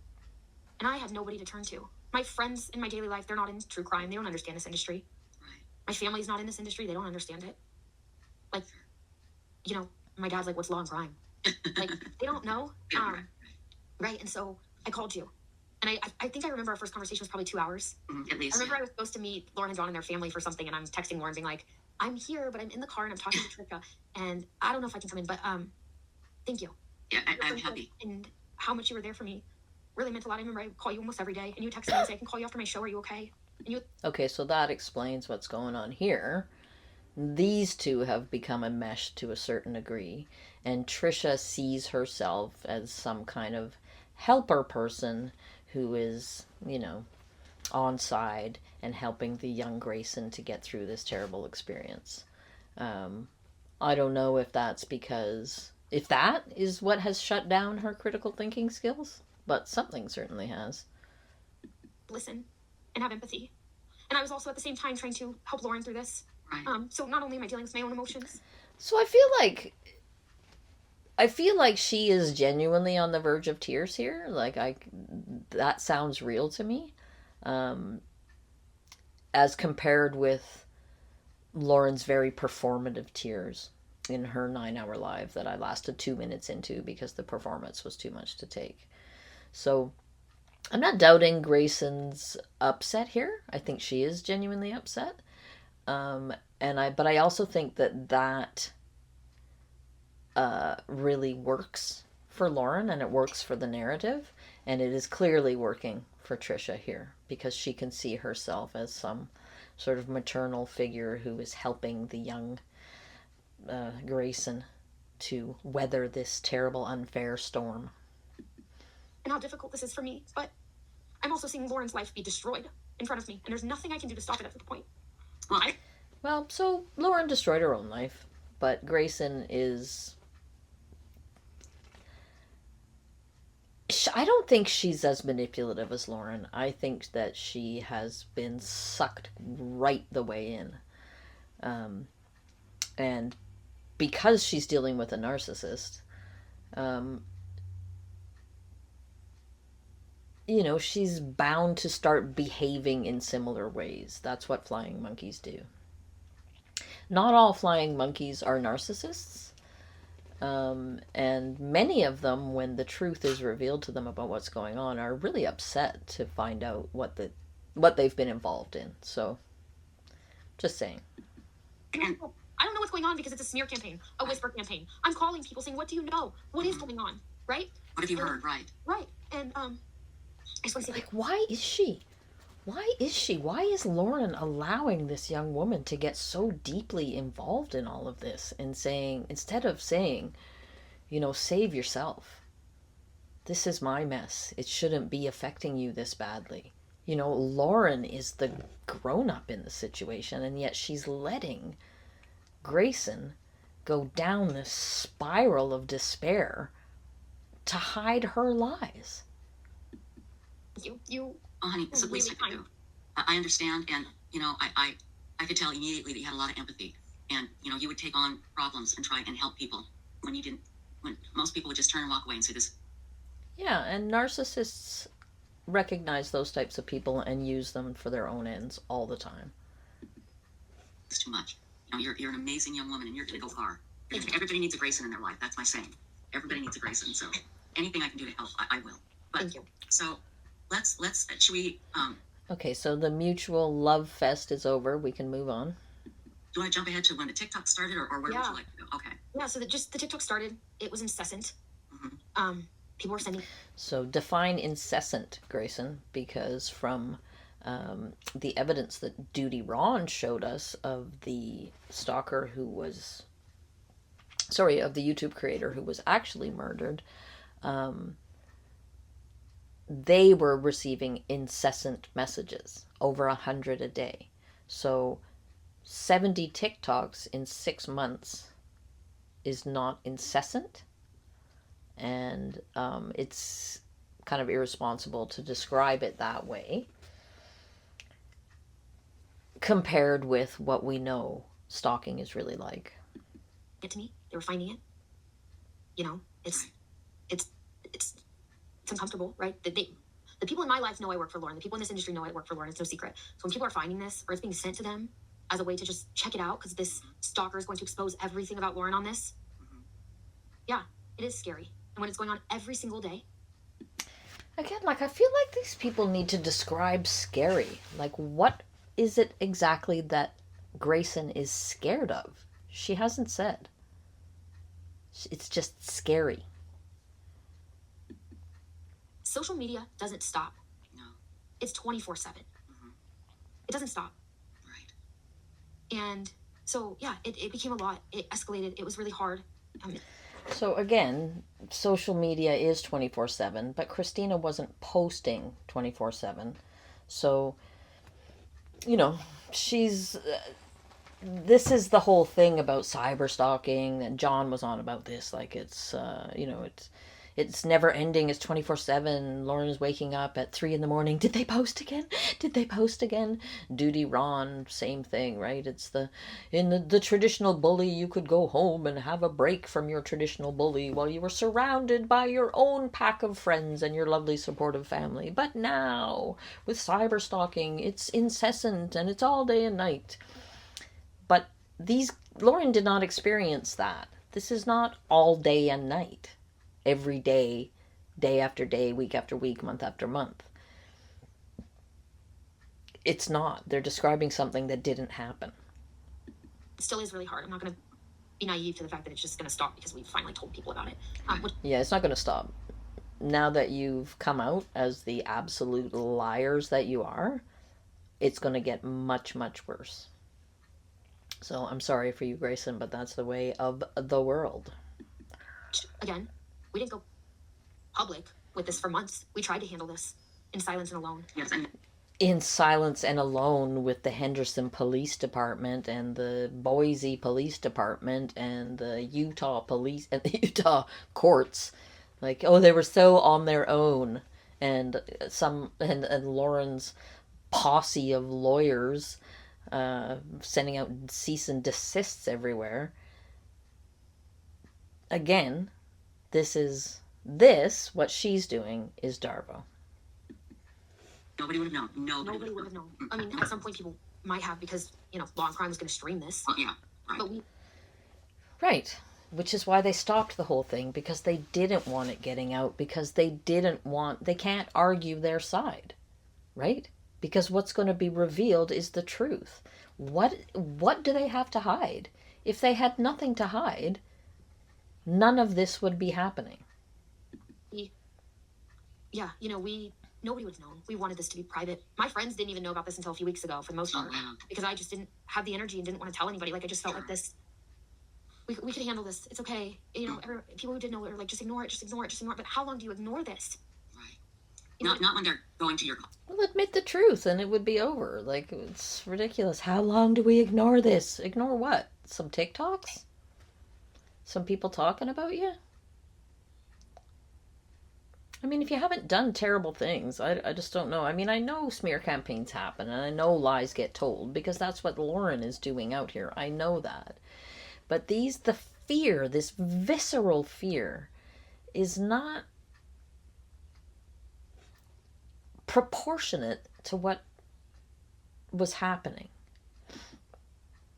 And I had nobody to turn to. My friends in my daily life, they're not in true crime. They don't understand this industry. right. My family's not in this industry. They don't understand it. Like, you know, my dad's like, what's law and crime? Like, they don't know. Yeah, right. Right. And so I called you. And I think I remember our first conversation was probably 2 hours. At least. I remember I was supposed to meet Lauren and John and their family for something, and I'm texting Lauren being like, I'm here, but I'm in the car and I'm talking to Tricia, and I don't know if I can come in, but thank you. Yeah, I'm happy. And how much you were there for me really meant a lot. I remember I would call you almost every day, and you would text me and say, I can call you after my show. Are you okay? And you would... Okay, so that explains what's going on here. These two have become enmeshed to a certain degree, and Tricia sees herself as some kind of helper person who is, you know, on side and helping the young Grayson to get through this terrible experience. I don't know if that's because, if that is what has shut down her critical thinking skills, but something certainly has. listen and have empathy. And I was also at the same time trying to help Lauren through this. Right. So not only am I dealing with my own emotions. So I feel like she is genuinely on the verge of tears here. That sounds real to me. As compared with Lauren's very performative tears in her 9-hour live that I lasted 2 minutes into because the performance was too much to take. So I'm not doubting Grayson's upset here. I think she is genuinely upset. But I also think that really works for Lauren, and it works for the narrative, and it is clearly working for Tricia here because she can see herself as some sort of maternal figure who is helping the young Grayson to weather this terrible, unfair storm. And how difficult this is for me, but I'm also seeing Lauren's life be destroyed in front of me, and there's nothing I can do to stop it at this point. Well, So Lauren destroyed her own life, but Grayson is... I don't think she's as manipulative as Lauren. I think that she has been sucked right the way in. And because she's dealing with a narcissist, she's bound to start behaving in similar ways. That's what flying monkeys do. Not all flying monkeys are narcissists. And many of them, when the truth is revealed to them about what's going on, are really upset to find out what they've been involved in. So, just saying. I don't know what's going on because it's a smear campaign, a whisper campaign. I'm calling people saying, what do you know? What is going on? Right? what have you heard? Right. Right. And I just want to say, Why is she? Why is Lauren allowing this young woman to get so deeply involved in all of this and instead of saying, save yourself. This is my mess. It shouldn't be affecting you this badly. Lauren is the grown-up in the situation, and yet she's letting Grayson go down this spiral of despair to hide her lies. you Oh, honey, it's the least I could do. I understand, and I could tell immediately that you had a lot of empathy, and you would take on problems and try and help people when you didn't. When most people would just turn and walk away and say this. Yeah, and narcissists recognize those types of people and use them for their own ends all the time. It's too much. You're an amazing young woman, and you're going to go far. Everybody needs a Grayson in their life. That's my saying. Everybody needs a Grayson. So anything I can do to help, I will. But Thank you. So let's should we? Okay, so the mutual love fest is over. We can move on. Do you want to jump ahead to when the TikTok started, or where would you like to go? Okay. Yeah, so the TikTok started. It was incessant. People were sending. So define incessant, Grayson, because from the evidence that Duty Ron showed us of the stalker of the YouTube creator who was actually murdered, they were receiving incessant messages, over 100 a day. So 70 TikToks in 6 months is not incessant, and it's kind of irresponsible to describe it that way compared with what we know stalking is really like. Get to me. They were finding it. You know, it's uncomfortable, right? The people in my life know I work for Lauren. The people in this industry know I work for Lauren. It's no secret. So when people are finding this, or it's being sent to them as a way to just check it out, because this stalker is going to expose everything about Lauren on this. Yeah, it is scary. And when it's going on every single day. Again, like, I feel like these people need to describe scary. Like, what is it exactly that Grayson is scared of? She hasn't said. It's just scary. Social media doesn't stop. No. It's 24/7. It doesn't stop. Right. And so, yeah, it became a lot. It escalated. It was really hard. So again, social media is 24/7, but Christina wasn't posting 24/7. So, you know, she's... this is the whole thing about cyber stalking, and John was on about this. Like, it's, you know, it's never ending. It's 24/7. Lauren's waking up at 3 in the morning. Did they post again? Did they post again? Duty Ron, same thing, right? It's in the traditional bully, you could go home and have a break from your traditional bully while you were surrounded by your own pack of friends and your lovely supportive family. But now, with cyber stalking, it's incessant and it's all day and night. But Lauren did not experience that. This is not all day and night. Every day, day after day, week after week, month after month. It's not. They're describing something that didn't happen. It still is really hard. I'm not going to be naive to the fact that it's just going to stop because we finally told people about it. Yeah, it's not going to stop. Now that you've come out as the absolute liars that you are, it's going to get much, much worse. So I'm sorry for you, Grayson, but that's the way of the world. Again, we didn't go public with this for months. We tried to handle this in silence and alone. Yes, in silence and alone with the Henderson Police Department and the Boise Police Department and the Utah Police and the Utah courts. Like, oh, they were so on their own. And and Lauren's posse of lawyers sending out cease and desists everywhere. Again, what she's doing is Darvo. Nobody would have known. Nobody would have known. I mean, at some point people might have because, Law and Crime was going to stream this. Well, yeah, right. But Right. Which is why they stopped the whole thing, because they didn't want it getting out, because they can't argue their side. Right? Because what's going to be revealed is the truth. What do they have to hide? If they had nothing to hide, none of this would be happening. Yeah, nobody would have known. We wanted this to be private. My friends didn't even know about this until a few weeks ago, for the most part, because I just didn't have the energy and didn't want to tell anybody. Like, I just felt like this. We could handle this. It's okay. People who did know were like, just ignore it. But how long do you ignore this? Right. Not when they're going to your... Well, admit the truth and it would be over. Like, it's ridiculous. How long do we ignore this? Ignore what? Some TikToks? Some people talking about you? I mean, if you haven't done terrible things, I just don't know. I mean, I know smear campaigns happen, and I know lies get told, because that's what Lauren is doing out here. I know that. But the fear, this visceral fear, is not proportionate to what was happening.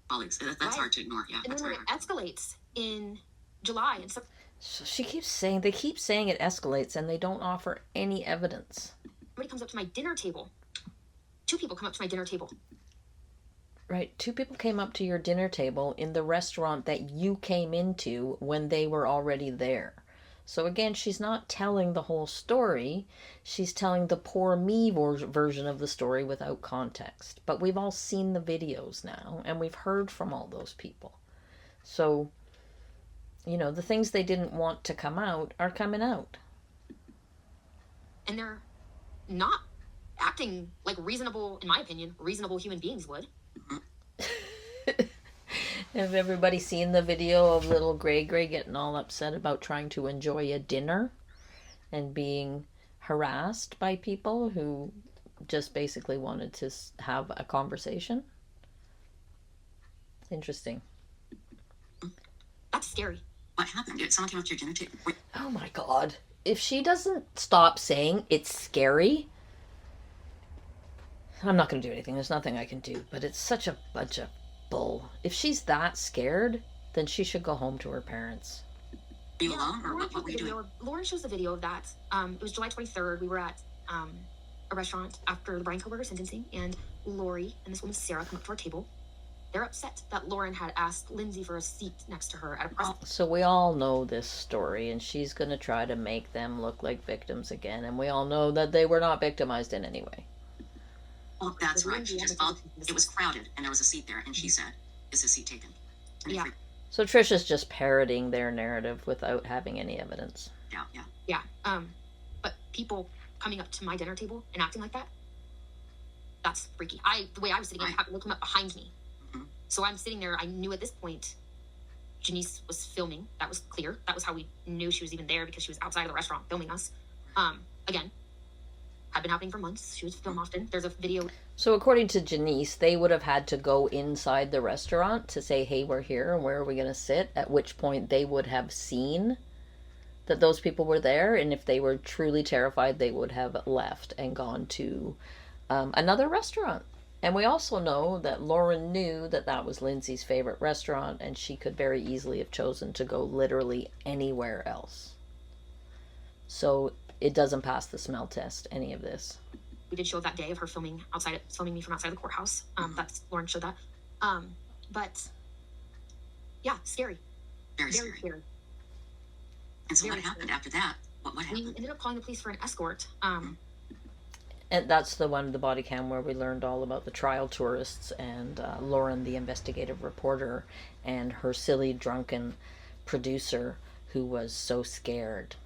Colleagues, that's hard to ignore. Yeah, and then when it escalates in July and stuff. So they keep saying it escalates, and they don't offer any evidence. Somebody comes up to my dinner table. 2 people come up to my dinner table. Right, 2 people came up to your dinner table in the restaurant that you came into when they were already there. So again, she's not telling the whole story. She's telling the poor me version of the story without context. But we've all seen the videos now, and we've heard from all those people. So, the things they didn't want to come out are coming out. And they're not acting like reasonable, in my opinion, reasonable human beings would. Have everybody seen the video of little Gray getting all upset about trying to enjoy a dinner and being harassed by people who just basically wanted to have a conversation? Interesting. That's scary. What happened? Did someone came up to your dinner table? Oh my God. If she doesn't stop saying it's scary, I'm not going to do anything. There's nothing I can do. But it's such a bunch of bull. If she's that scared, then she should go home to her parents. Were you alone, or what were you doing? Lauren shows the video of that. It was July 23rd. We were at a restaurant after the Brian Koberger sentencing, and Lori and this woman Sarah come up to our table. They're upset that Lauren had asked Lindsay for a seat next to her at a press. So we all know this story, and she's going to try to make them look like victims again, and we all know that they were not victimized in any way. Well, that's right. It was crowded, and there was a seat there, and she said, "Is this seat taken?" And Yeah. So Tricia's just parroting their narrative without having any evidence. Yeah. But people coming up to my dinner table and acting like that's freaky. The way I was sitting, I had looking up behind me. Mhm. So I'm sitting there. I knew at this point Janice was filming. That was clear. That was how we knew she was even there, because she was outside of the restaurant filming us. Again, had been happening for months. She would film often. There's a video. So according to Janice, they would have had to go inside the restaurant to say, hey, we're here and where are we going to sit? At which point they would have seen that those people were there. And if they were truly terrified, they would have left and gone to another restaurant. And we also know that Lauren knew that that was Lindsay's favorite restaurant, and she could very easily have chosen to go literally anywhere else. So it doesn't pass the smell test, any of this. We did show that day of her filming me from outside the courthouse. That's Lauren showed that. But yeah, scary. Very scary. And so what happened after that? What happened? We ended up calling the police for an escort. And that's the one, the body cam, where we learned all about the trial tourists and Lauren, the investigative reporter, and her silly, drunken producer who was so scared.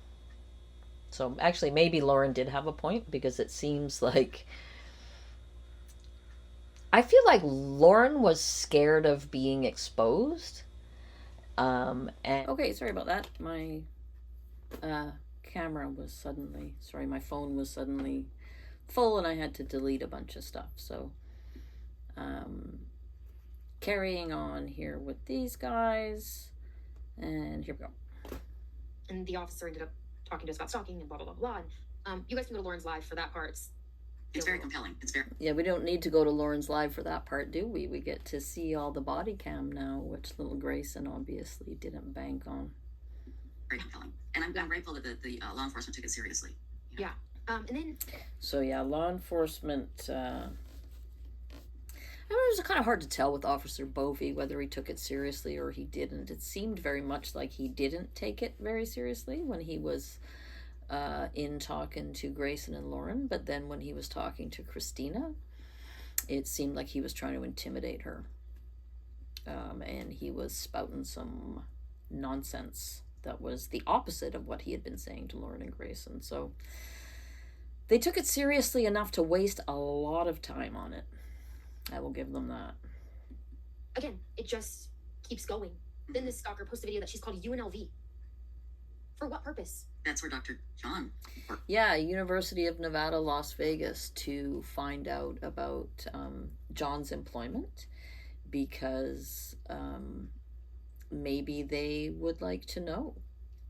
So actually, maybe Lauren did have a point, because it seems like... I feel like Lauren was scared of being exposed. And okay, sorry about that. My camera was suddenly... Sorry, my phone was suddenly full and I had to delete a bunch of stuff. So carrying on here with these guys, and here we go. And the officer ended up talking to us about stalking and blah blah blah blah. And, you guys can go to Lauren's live for that part. It's very compelling. Yeah, we don't need to go to Lauren's live for that part, do we? We get to see all the body cam now, which little Grayson obviously didn't bank on. Very compelling. And I'm grateful that the law enforcement took it seriously. Yeah. And then... So yeah, law enforcement... I mean, it was kind of hard to tell with Officer Bovey whether he took it seriously or he didn't. It seemed very much like he didn't take it very seriously when he was in talking to Grayson and Lauren, but then when he was talking to Christina, it seemed like he was trying to intimidate her. And he was spouting some nonsense that was the opposite of what he had been saying to Lauren and Grayson. So they took it seriously enough to waste a lot of time on it. I will give them that. Again, it just keeps going. Then this stalker posted a video that she's called UNLV. For what purpose? That's where Dr. John worked. Yeah, University of Nevada, Las Vegas, to find out about John's employment, because maybe they would like to know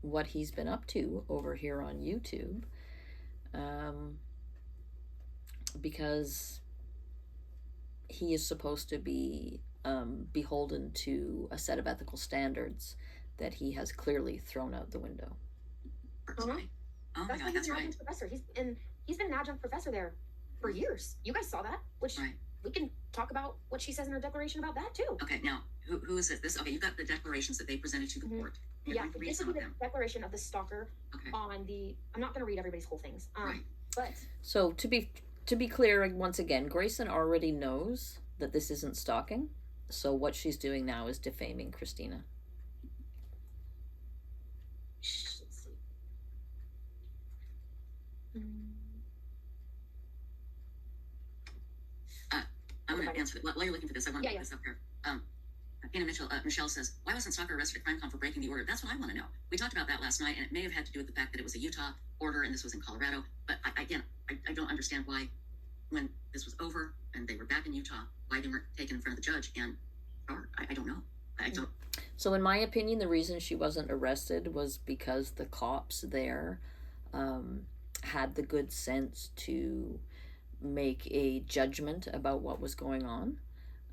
what he's been up to over here on YouTube. Because he is supposed to be beholden to a set of ethical standards that he has clearly thrown out the window. Right. Oh my God, that's right. Professor. He's been an adjunct professor there for years. You guys saw that, which we can talk about what she says in her declaration about that too. Okay, now who is this? Okay, you got the declarations that they presented to the court. Yeah, this is the declaration of the stalker on the... I'm not going to read everybody's whole things. But so to be clear, once again, Grayson already knows that this isn't stalking. So what she's doing now is defaming Christina. Let's see. answer it. While you're looking for this, I want to put this up here. Michelle says, why wasn't Stalker arrested at CrimeCon for breaking the order? That's what I want to know. We talked about that last night, and it may have had to do with the fact that it was a Utah order and this was in Colorado. But I don't understand why, when this was over and they were back in Utah, why they weren't taken in front of the judge. And I don't know. I don't. So in my opinion, the reason she wasn't arrested was because the cops there had the good sense to make a judgment about what was going on,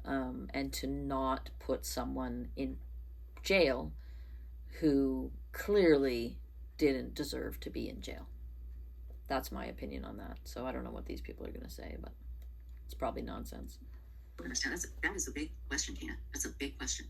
and to not put someone in jail who clearly didn't deserve to be in jail. That's my opinion on that. So I don't know what these people are going to say, but it's probably nonsense. I understand. That is a big question, Tina. That's a big question.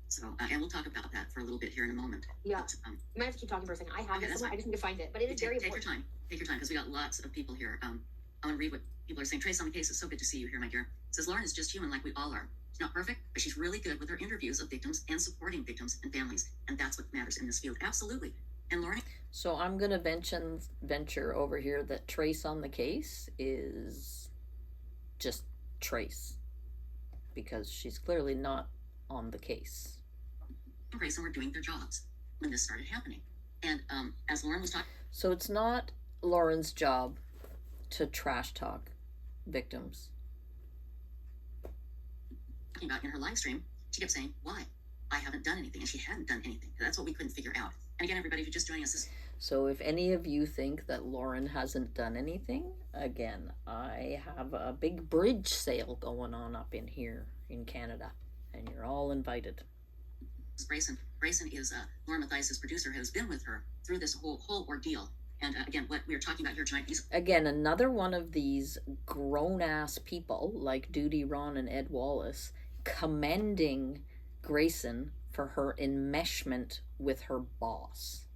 So, and we'll talk about that for a little bit here in a moment. Yeah. But, you might have to keep talking for a second. I have it somewhere. I just need to find it. But it is very important. Take your time, because we got lots of people here. I want to read what people are saying. Trace on the case. It's so good to see you here, my dear. It says, Lauren is just human like we all are. She's not perfect, but she's really good with her interviews of victims and supporting victims and families. And that's what matters in this field. Absolutely. And Lauren. So I'm going to venture over here that Trace on the case is just Trace, because she's clearly not on the case. And Grayson were doing their jobs when this started happening. And as Lauren was talking. So it's not Lauren's job to trash talk victims. About in her live stream, she kept saying, why? I haven't done anything. And she hadn't done anything. That's what we couldn't figure out. And again, everybody, if you're just joining us, so if any of you think that Lauren hasn't done anything, again, I have a big bridge sale going on up in here in Canada, and you're all invited. Grayson is Lauren Mathias' producer, who's been with her through this whole ordeal. And again, what we're talking about here tonight is again another one of these grown-ass people like Duty Ron and Ed Wallace commending Grayson for her enmeshment with her boss,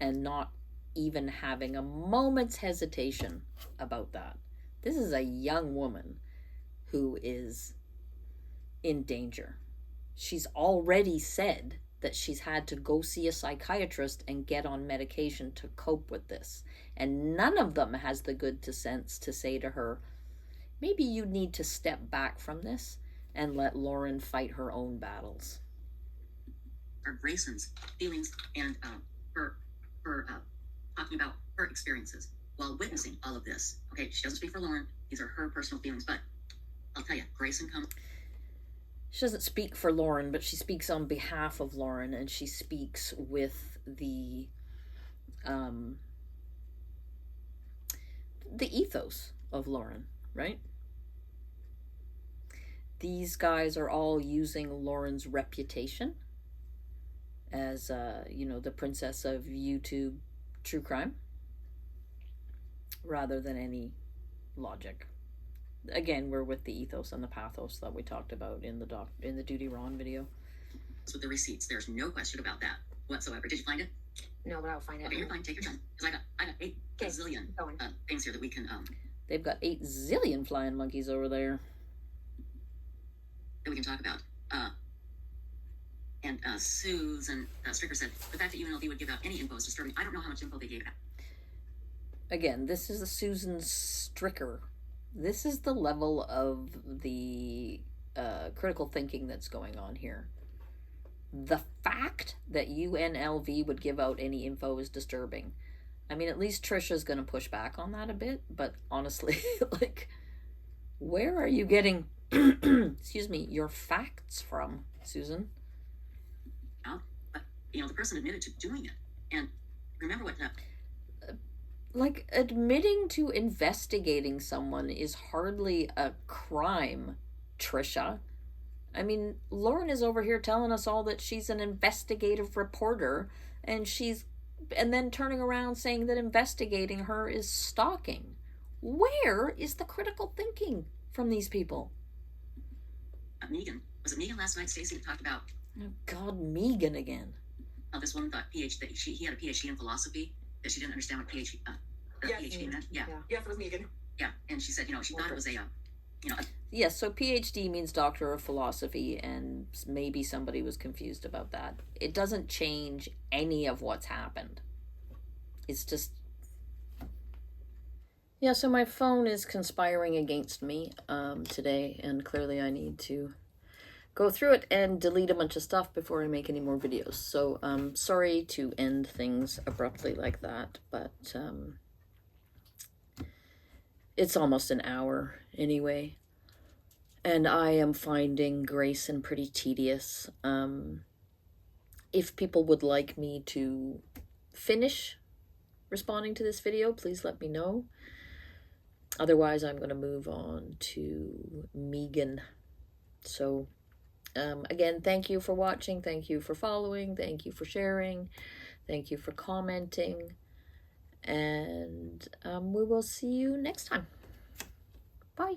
and not even having a moment's hesitation about that. This is a young woman who is in danger. She's already said that she's had to go see a psychiatrist and get on medication to cope with this. And none of them has the good sense to say to her, maybe you need to step back from this and let Lauren fight her own battles. Are Grayson's feelings and her talking about her experiences while witnessing all of this. Okay, she doesn't speak for Lauren. These are her personal feelings. But I'll tell you, Grayson comes. She doesn't speak for Lauren, but she speaks on behalf of Lauren, and she speaks with the ethos of Lauren, right? These guys are all using Lauren's reputation as, the princess of YouTube true crime, rather than any logic. Again, we're with the ethos and the pathos that we talked about in the Duty Ron video. With the receipts, there's no question about that whatsoever. Did you find it? No, but I'll find it. Okay, you're fine. Take your time. Because I got 8 zillion things here that we can. They've got 8 zillion flying monkeys over there that we can talk about. And Susan Stricker said the fact that UNLV would give out any info is disturbing. I don't know how much info they gave out. Again, this is a Susan Stricker. This is the level of the critical thinking that's going on here. The fact that UNLV would give out any info is disturbing. I mean, at least Tricia's going to push back on that a bit, but honestly, where are you getting, your facts from, Susan? But, the person admitted to doing it. And remember what... admitting to investigating someone is hardly a crime, Tricia. I mean, Lauren is over here telling us all that she's an investigative reporter, and then turning around saying that investigating her is stalking. Where is the critical thinking from these people? Megan. Was it Megan last night, Stacey, that talked about... Oh, God, Megan again. This woman thought he had a PhD in philosophy, that she didn't understand what PhD meant. Yeah. Yes, it was Megan. Yeah, and she said, she thought it was Yes, so PhD means Doctor of Philosophy, and maybe somebody was confused about that. It doesn't change any of what's happened. It's just... Yeah, so my phone is conspiring against me today, and clearly I need to go through it and delete a bunch of stuff before I make any more videos. So sorry to end things abruptly like that, but it's almost an hour anyway. And I am finding Grayson pretty tedious. If people would like me to finish responding to this video, please let me know. Otherwise, I'm going to move on to Megan. So, again, thank you for watching. Thank you for following. Thank you for sharing. Thank you for commenting. And we will see you next time. Bye.